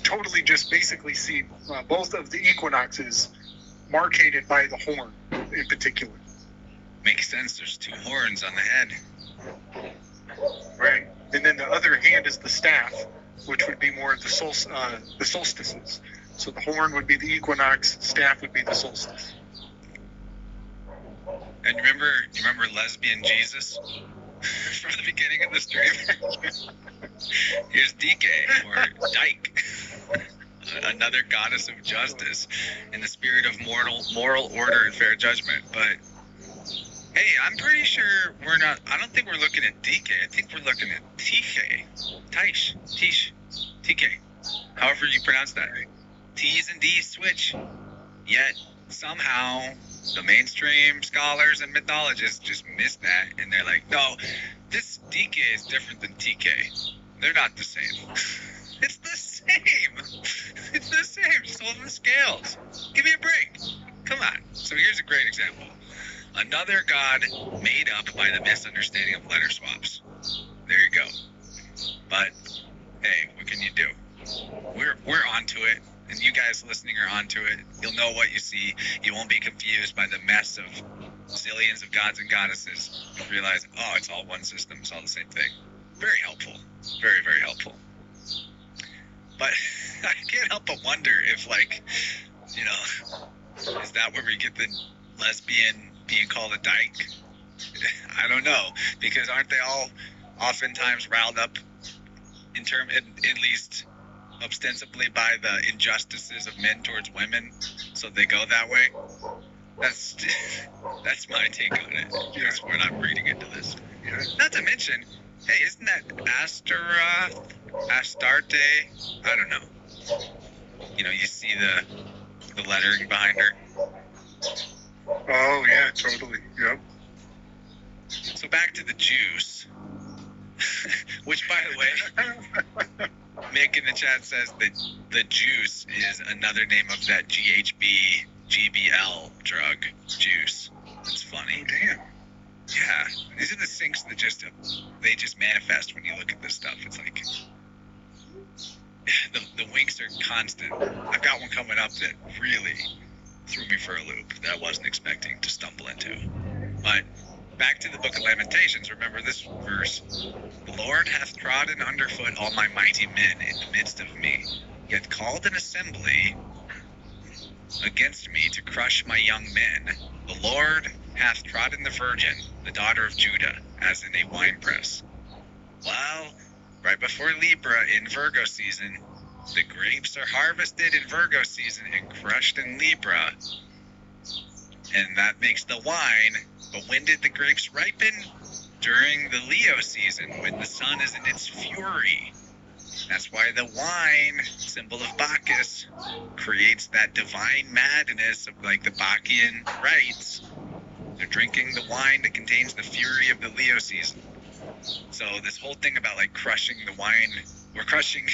totally just basically see both of the equinoxes marcated by the horn in particular. Makes sense. There's two horns on the head. Right. And then the other hand is the staff, which would be more of the solstices. So the horn would be the equinox, staff would be the solstice. And you remember lesbian Jesus? from the beginning of the stream. Here's DK, or Dyke, another goddess of justice in the spirit of moral order and fair judgment. But hey, I'm pretty sure I don't think we're looking at DK. I think we're looking at TK. Tish, TK. However you pronounce that. T's and D's switch. Yet, somehow, the mainstream scholars and mythologists just miss that, and they're like, no, this DK is different than TK. They're not the same. It's the same. It's the same. Just hold the scales. Give me a break. Come on. So here's a great example. Another god made up by the misunderstanding of letter swaps. There you go. But hey, what can you do? We're onto it, and you guys listening are onto it. You'll know what you see. You won't be confused by the mess of zillions of gods and goddesses. You'll realize, oh, it's all one system. It's all the same thing. Very helpful. Very, very helpful. But I can't help but wonder if, like, you know, is that where we get the lesbian being called a dyke? I don't know, because aren't they all oftentimes riled up at least ostensibly by the injustices of men towards women, so they go that way? That's my take on it. That's what I'm reading into this. Not to mention, hey, isn't that Astarte? I don't know. You know, you see the lettering behind her. Oh yeah, totally. Yep. So back to the juice, which, by the way, Mick in the chat says that the juice is another name of that GBL drug, juice. That's funny. Oh, damn. Yeah, these are the sinks that just manifest when you look at this stuff. It's like the winks are constant. I've got one coming up that really threw me for a loop that I wasn't expecting to stumble into. But back to the Book of Lamentations. Remember this verse: "The Lord hath trodden underfoot all my mighty men in the midst of me, yet called an assembly against me to crush my young men. The Lord hath trodden the virgin, the daughter of Judah, as in a winepress." Well, right before Libra in Virgo season, the grapes are harvested in Virgo season and crushed in Libra, and that makes the wine. But when did the grapes ripen? During the Leo season, when the sun is in its fury. That's why the wine, symbol of Bacchus, creates that divine madness of like the Bacchian rites. They're drinking the wine that contains the fury of the Leo season. So this whole thing about like crushing the wine, we're crushing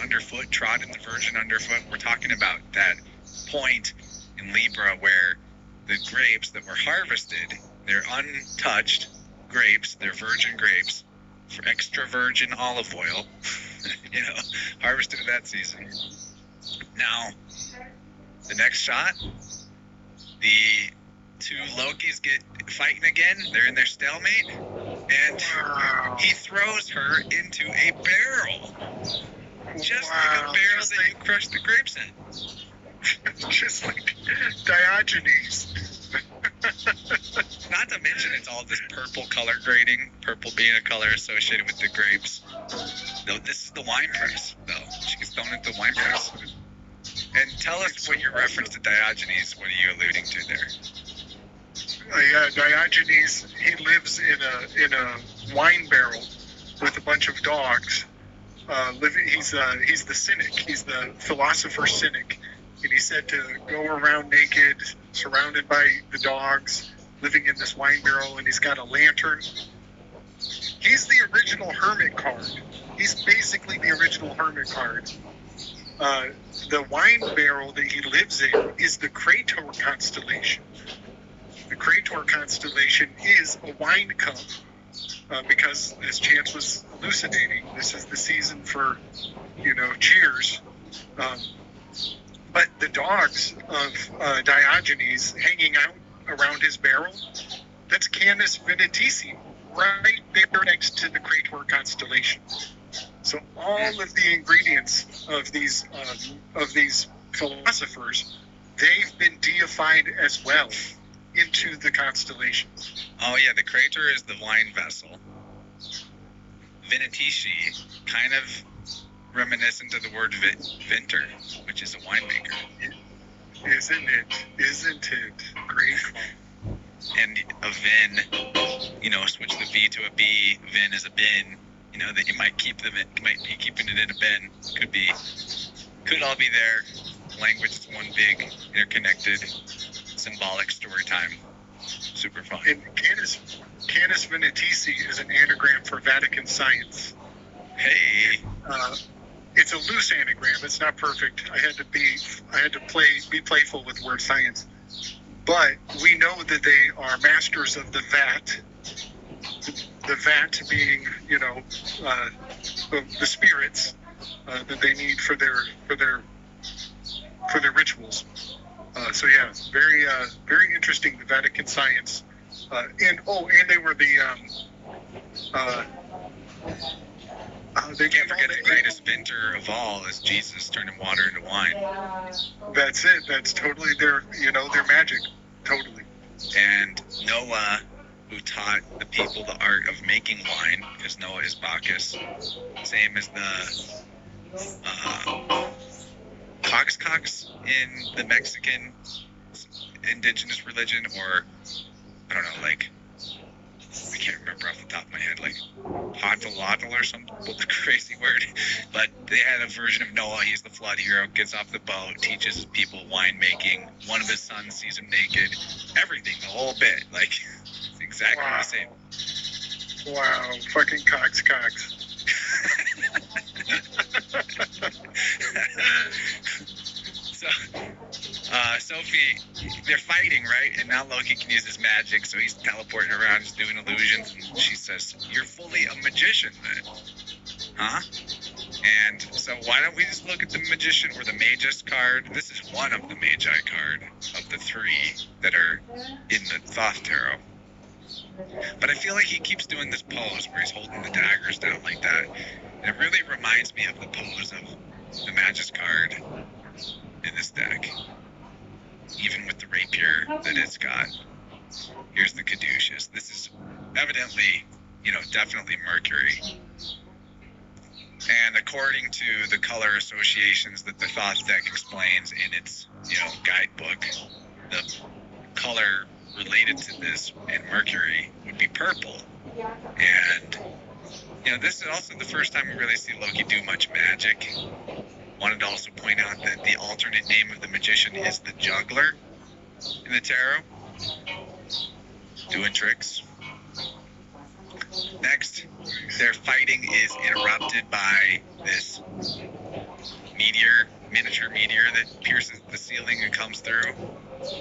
underfoot, trodden the virgin underfoot. We're talking about that point in Libra where the grapes that were harvested, they're untouched grapes, they're virgin grapes, for extra virgin olive oil, harvested in that season. Now, the next shot, the two Lokis get fighting again. They're in their stalemate, and he throws her into a barrel, just like a barrel that you crush the grapes in. Just like Diogenes. Not to mention it's all this purple color grading, purple being a color associated with the grapes. Though this is the wine press, though. She gets thrown into the wine press. And tell us what your reference to Diogenes, what are you alluding to there? Yeah, Diogenes, he lives in a wine barrel with a bunch of dogs. He's the cynic. He's the philosopher cynic. And he's said to go around naked, surrounded by the dogs, living in this wine barrel, and he's got a lantern. He's the original hermit card. He's basically the original hermit card. The wine barrel that he lives in is the Crator constellation. The Crator constellation is a wine cup, because as Chance was elucidating, this is the season for, cheers. But the dogs of Diogenes hanging out around his barrel, that's Canis Venatici, right there next to the Crator constellation. So all of the ingredients of these philosophers, they've been deified as well. into the constellations. Oh yeah, the crater is the wine vessel. Vinatici, kind of reminiscent of the word vinter, which is a winemaker. Isn't it? Isn't it? Great call. And a vin, switch the V to a B. Vin is a bin. That you might keep them. You might be keeping it in a bin. Could all be there. Language is one big interconnected symbolic story time. Super fun. And Canis Venatici is an anagram for Vatican science. Hey. It's a loose anagram. It's not perfect. I had to be playful with word science. But we know that they are masters of the vat. The vat being, the spirits that they need for their rituals. So yeah, very interesting. The Vatican science, and they were the. They can't forget the greatest vinter of all is Jesus turning water into wine. That's it. That's totally their magic. Totally. And Noah, who taught the people the art of making wine, because Noah is Bacchus. Same as the Cox in the Mexican indigenous religion, or I don't know, like I can't remember off the top of my head, like Hotlotl or some crazy word. But they had a version of Noah. He's the flood hero, gets off the boat, teaches people winemaking. One of his sons sees him naked. Everything, the whole bit. Like, it's exactly the same. Wow, fucking Cox. So, Sophie, they're fighting, right? And now Loki can use his magic, so he's teleporting around, just doing illusions. And she says, "You're fully a magician, then." Huh? And so why don't we just look at the magician or the magus card? This is one of the magi card of the three that are in the Thoth Tarot. But I feel like he keeps doing this pose where he's holding the daggers down like that. And it really reminds me of the pose of the magus card in this deck. Even with the rapier that it's got. Here's the caduceus. This is evidently, definitely Mercury. And according to the color associations that the Thoth deck explains in its, guidebook, the color related to this and Mercury would be purple. And, this is also the first time we really see Loki do much magic. Wanted to also point out that the alternate name of the magician is the juggler in the tarot. Doing tricks. Next, their fighting is interrupted by this miniature meteor that pierces the ceiling and comes through.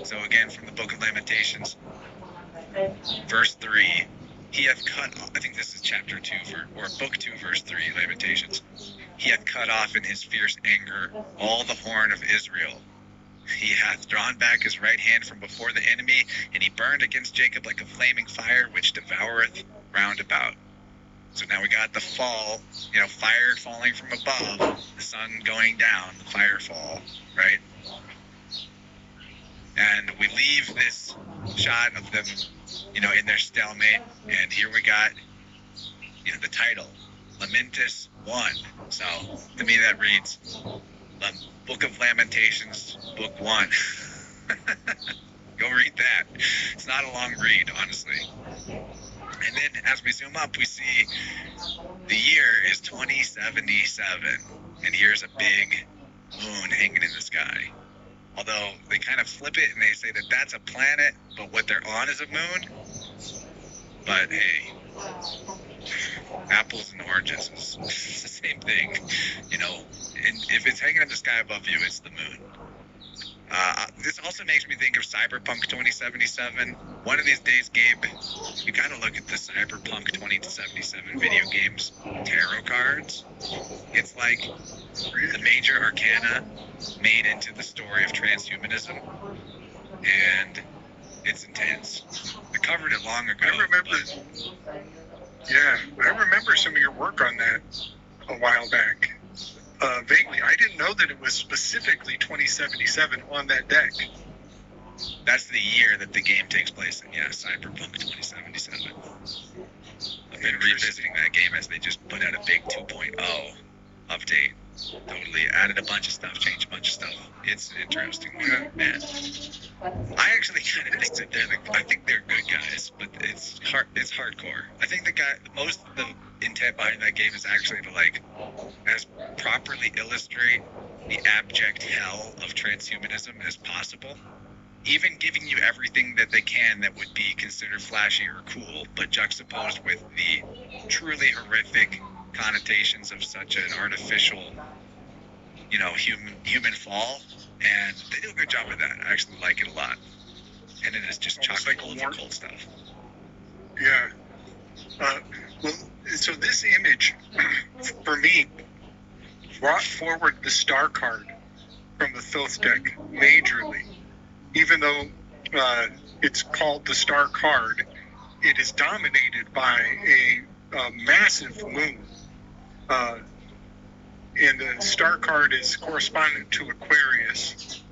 So again, from the Book of Lamentations, verse 3, he hath cut, I think this is chapter 2, or book 2, verse 3, Lamentations. He hath cut off in his fierce anger all the horn of Israel. He hath drawn back his right hand from before the enemy, and he burned against Jacob like a flaming fire, which devoureth round about. So now we got the fall, fire falling from above, the sun going down, the fire fall, right? And we leave this shot of them, in their stalemate, and here we got, the title, Lamentis 1. So, to me that reads, Book of Lamentations, Book 1. Go read that. It's not a long read, honestly. And then as we zoom up, we see the year is 2077. And here's a big moon hanging in the sky. Although they kind of flip it and they say that that's a planet, but what they're on is a moon. But hey, apples and oranges is the same thing, and if it's hanging in the sky above you, it's the moon. This also makes me think of Cyberpunk 2077. One of these days, Gabe, you gotta look at the Cyberpunk 2077 video games tarot cards. It's like the major arcana made into the story of transhumanism, and it's intense. I covered it long ago. I remember some of your work on that a while back. Vaguely. I didn't know that it was specifically 2077 on that deck. That's the year that the game takes place in. Yeah, Cyberpunk 2077. I've been revisiting that game as they just put out a big 2.0 update. Totally added a bunch of stuff, changed a bunch of stuff. It's interesting, man. I actually kind of think that I think they're good guys, but it's hardcore. I think most of the intent behind that game is actually to as properly illustrate the abject hell of transhumanism as possible. Even giving you everything that they can that would be considered flashy or cool, but juxtaposed with the truly horrific connotations of such an artificial, human fall. And they do a good job of that. I actually like it a lot. And it is just chock full of cool stuff. Yeah. Well, so this image, for me, brought forward the star card from the Thoth deck majorly. Even though it's called the star card, it is dominated by a massive moon. And the star card is correspondent to Aquarius.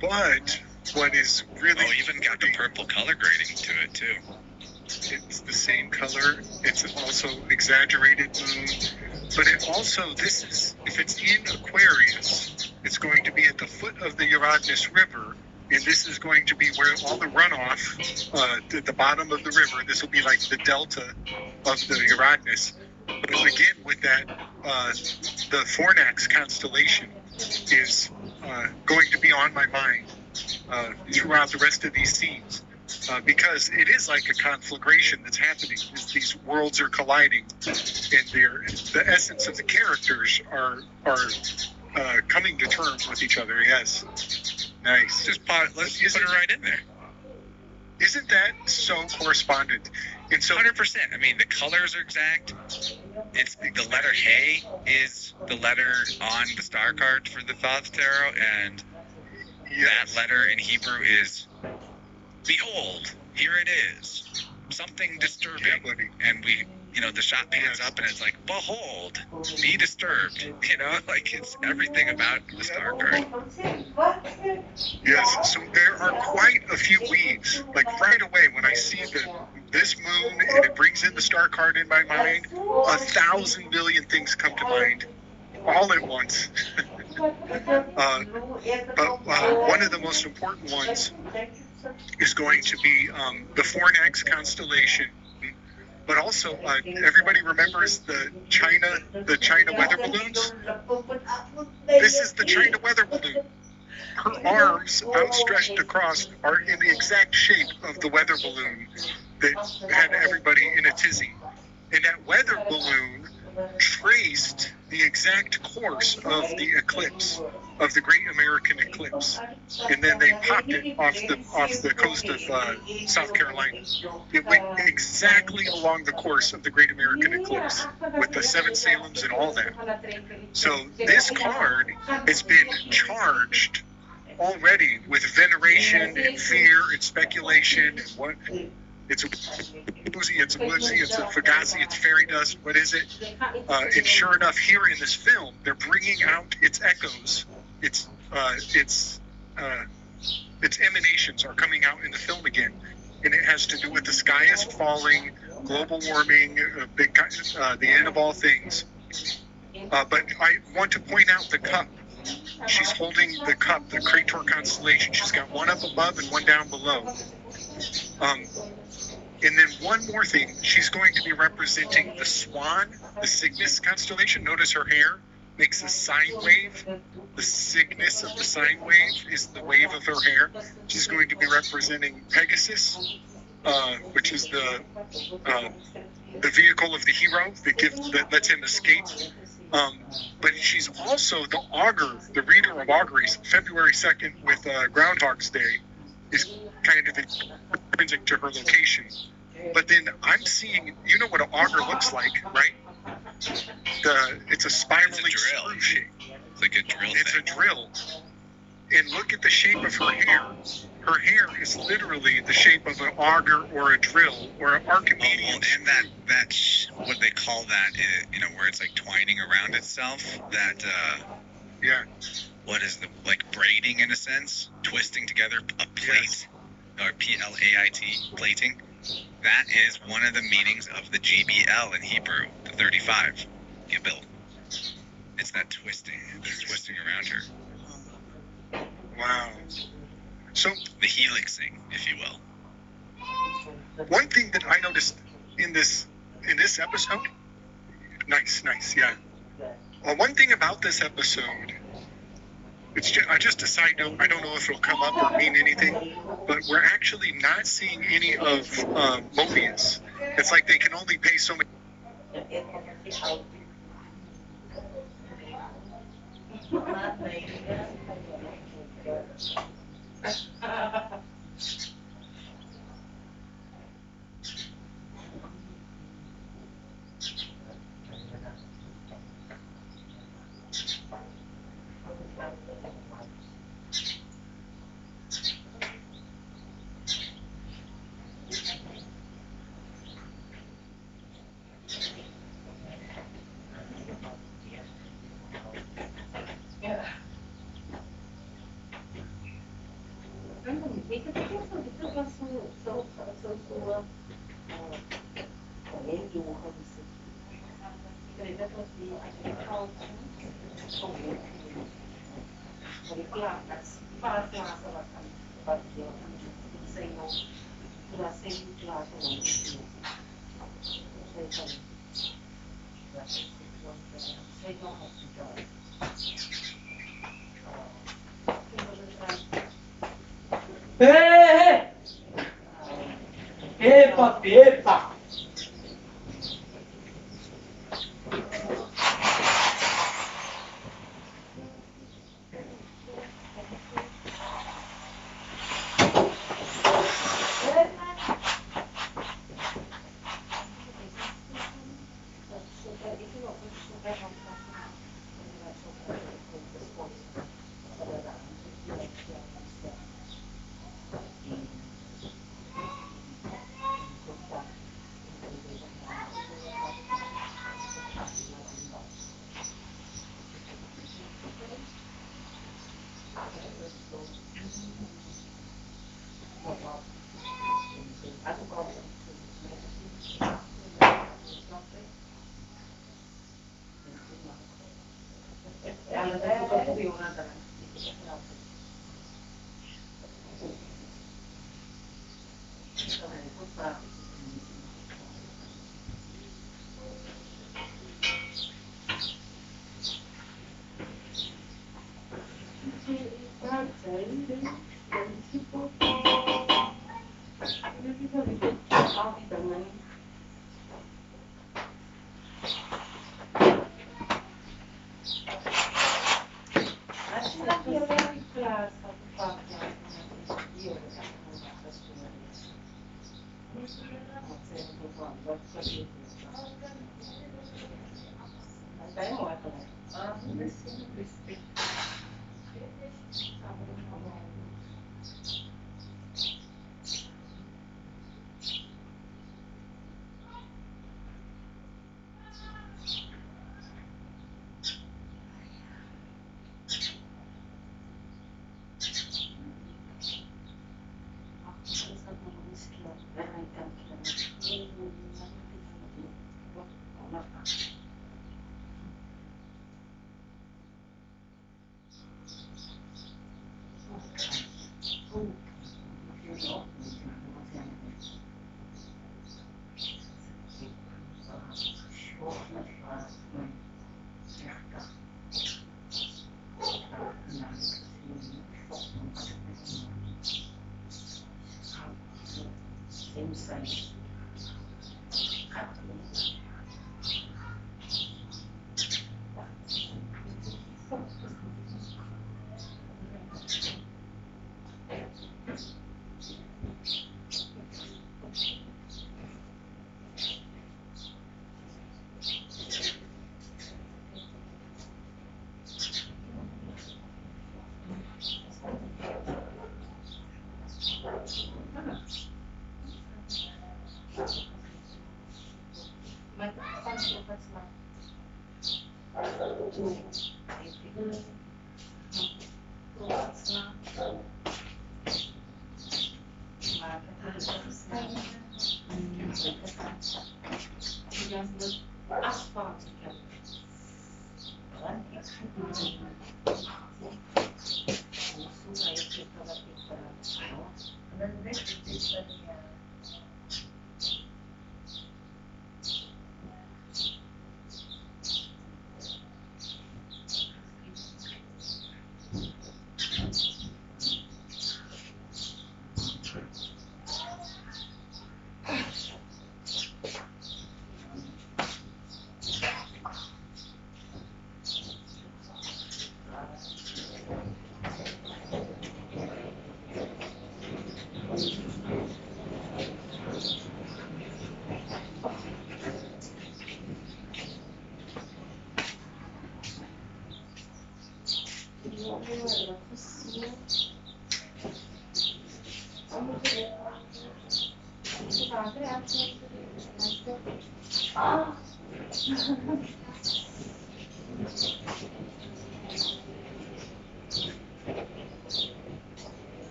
But what is really... Oh, even got the purple color grading to it, too. It's the same color. It's also exaggerated moon. But it also, if it's in Aquarius, it's going to be at the foot of the Uranus River. And this is going to be where all the runoff, at the bottom of the river, this will be like the delta of the Uranus. But again, with that, the Fornax constellation is going to be on my mind throughout the rest of these scenes. Because it is like a conflagration that's happening. These worlds are colliding, and the essence of the characters are coming to terms with each other. Yes, nice. Let's put it right in there. Isn't that so correspondent? And so 100%. I mean, the colors are exact. It's the letter Hey is the letter on the star card for the Thoth Tarot, and that letter in Hebrew is behold, here it is. Something disturbing. And the shot pans up and it's like, behold, be disturbed. It's everything about the star card. Yes, so there are quite a few weaves. Like right away when I see this moon and it brings in the star card in my mind, 1,000 billion things come to mind all at once. But one of the most important ones is going to be the Fornax constellation. But also, everybody remembers the China weather balloons? This is the China weather balloon. Her arms, outstretched across, are in the exact shape of the weather balloon that had everybody in a tizzy. And that weather balloon traced the exact course of the eclipse, of the Great American Eclipse, and then they popped it off the coast of South Carolina. It went exactly along the course of the Great American Eclipse, with the 7 Salems and all that. So this card has been charged already with veneration and fear and speculation and what. It's a boozy, it's a woodsy, it's a fugazi, it's fairy dust. What is it? And sure enough, here in this film, they're bringing out its echoes. Its emanations are coming out in the film again, and it has to do with the sky is falling, global warming, the end of all things. But I want to point out the cup. She's holding the cup, the Krator constellation. She's got one up above and one down below. And then one more thing, she's going to be representing the swan, the Cygnus constellation. Notice her hair makes a sine wave. The Cygnus of the sine wave is the wave of her hair. She's going to be representing Pegasus, which is the vehicle of the hero, the gift that lets him escape. But she's also the augur, the reader of auguries. February 2nd with Groundhog's Day is kind of intrinsic to her location. But then I'm seeing, you know what an augur looks like, right? It's a spiraling screw shape. It's like a drill. It's a drill. And look at the shape of her hair. Her hair is literally the shape of an augur or a drill or an Archimedes. Oh, and that what they call that, where it's like twining around itself. That yeah. what is the, like braiding in a sense, twisting together a plate, or plait, plating. That is one of the meanings of the GBL in Hebrew, the 35, Gibel. It's that twisting, this twisting around her. Wow. So the helixing, if you will. one thing that I noticed in this episode, nice, yeah. One thing about this episode, it's just a side note. I don't know if it'll come up or mean anything, but we're actually not seeing any of Mobius. It's like they can only pay so much. Epa!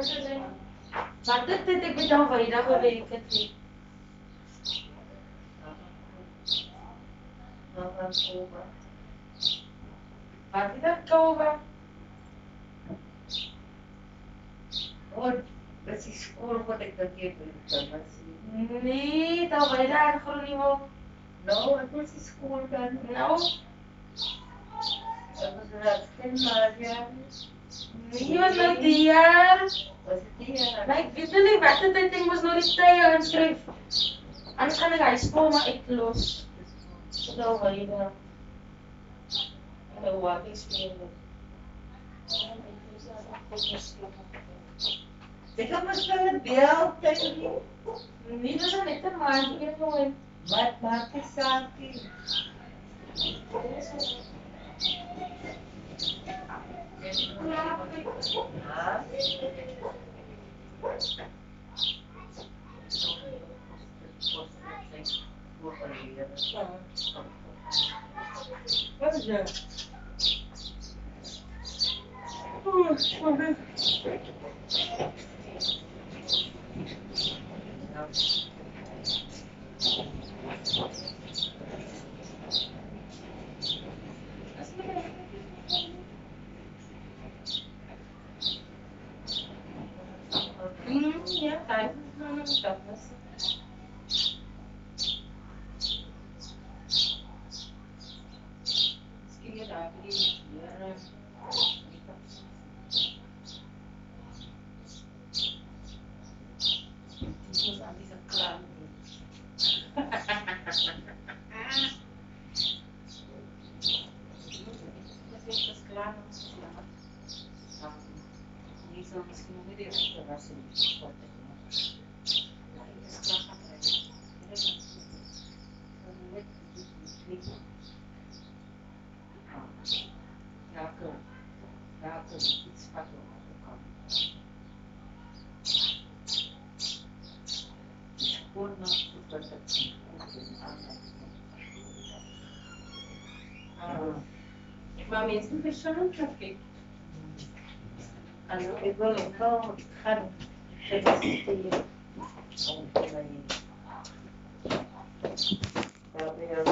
Wat het ik bedoel waar je dat beweegt het. Wat is dat komen? Oh, precies school wat ik dat hier doe. Nee, dat wij daar gewoon niet op. No, het was die school dan. Nou, Dat was dat geen maar nee, was nou die jaar. was het die jaar? Maar ik weet niet wat het ding was nog niet tegen en schrijf. Anders kan ik high school maar ik los. Dat wij daar. En dan wat ik spelen. Zeg maar wel een beeld tegen je. Nee, dat is niet te maken. Ik heb nooit. Maar het is zaakje. Wat is dat? Ja, tijd. Dat was het. Misschien je daar niet meer. Ik moet aan deze kraan doen. Dat is klaar. Die zal misschien nog niet even verrassen. Ja, iets wat kan. Gewoon nog goed wat het is. Maar mensen verstaan traffic. Also, ik wil ook wel gaan feliciteren. Ja, weer.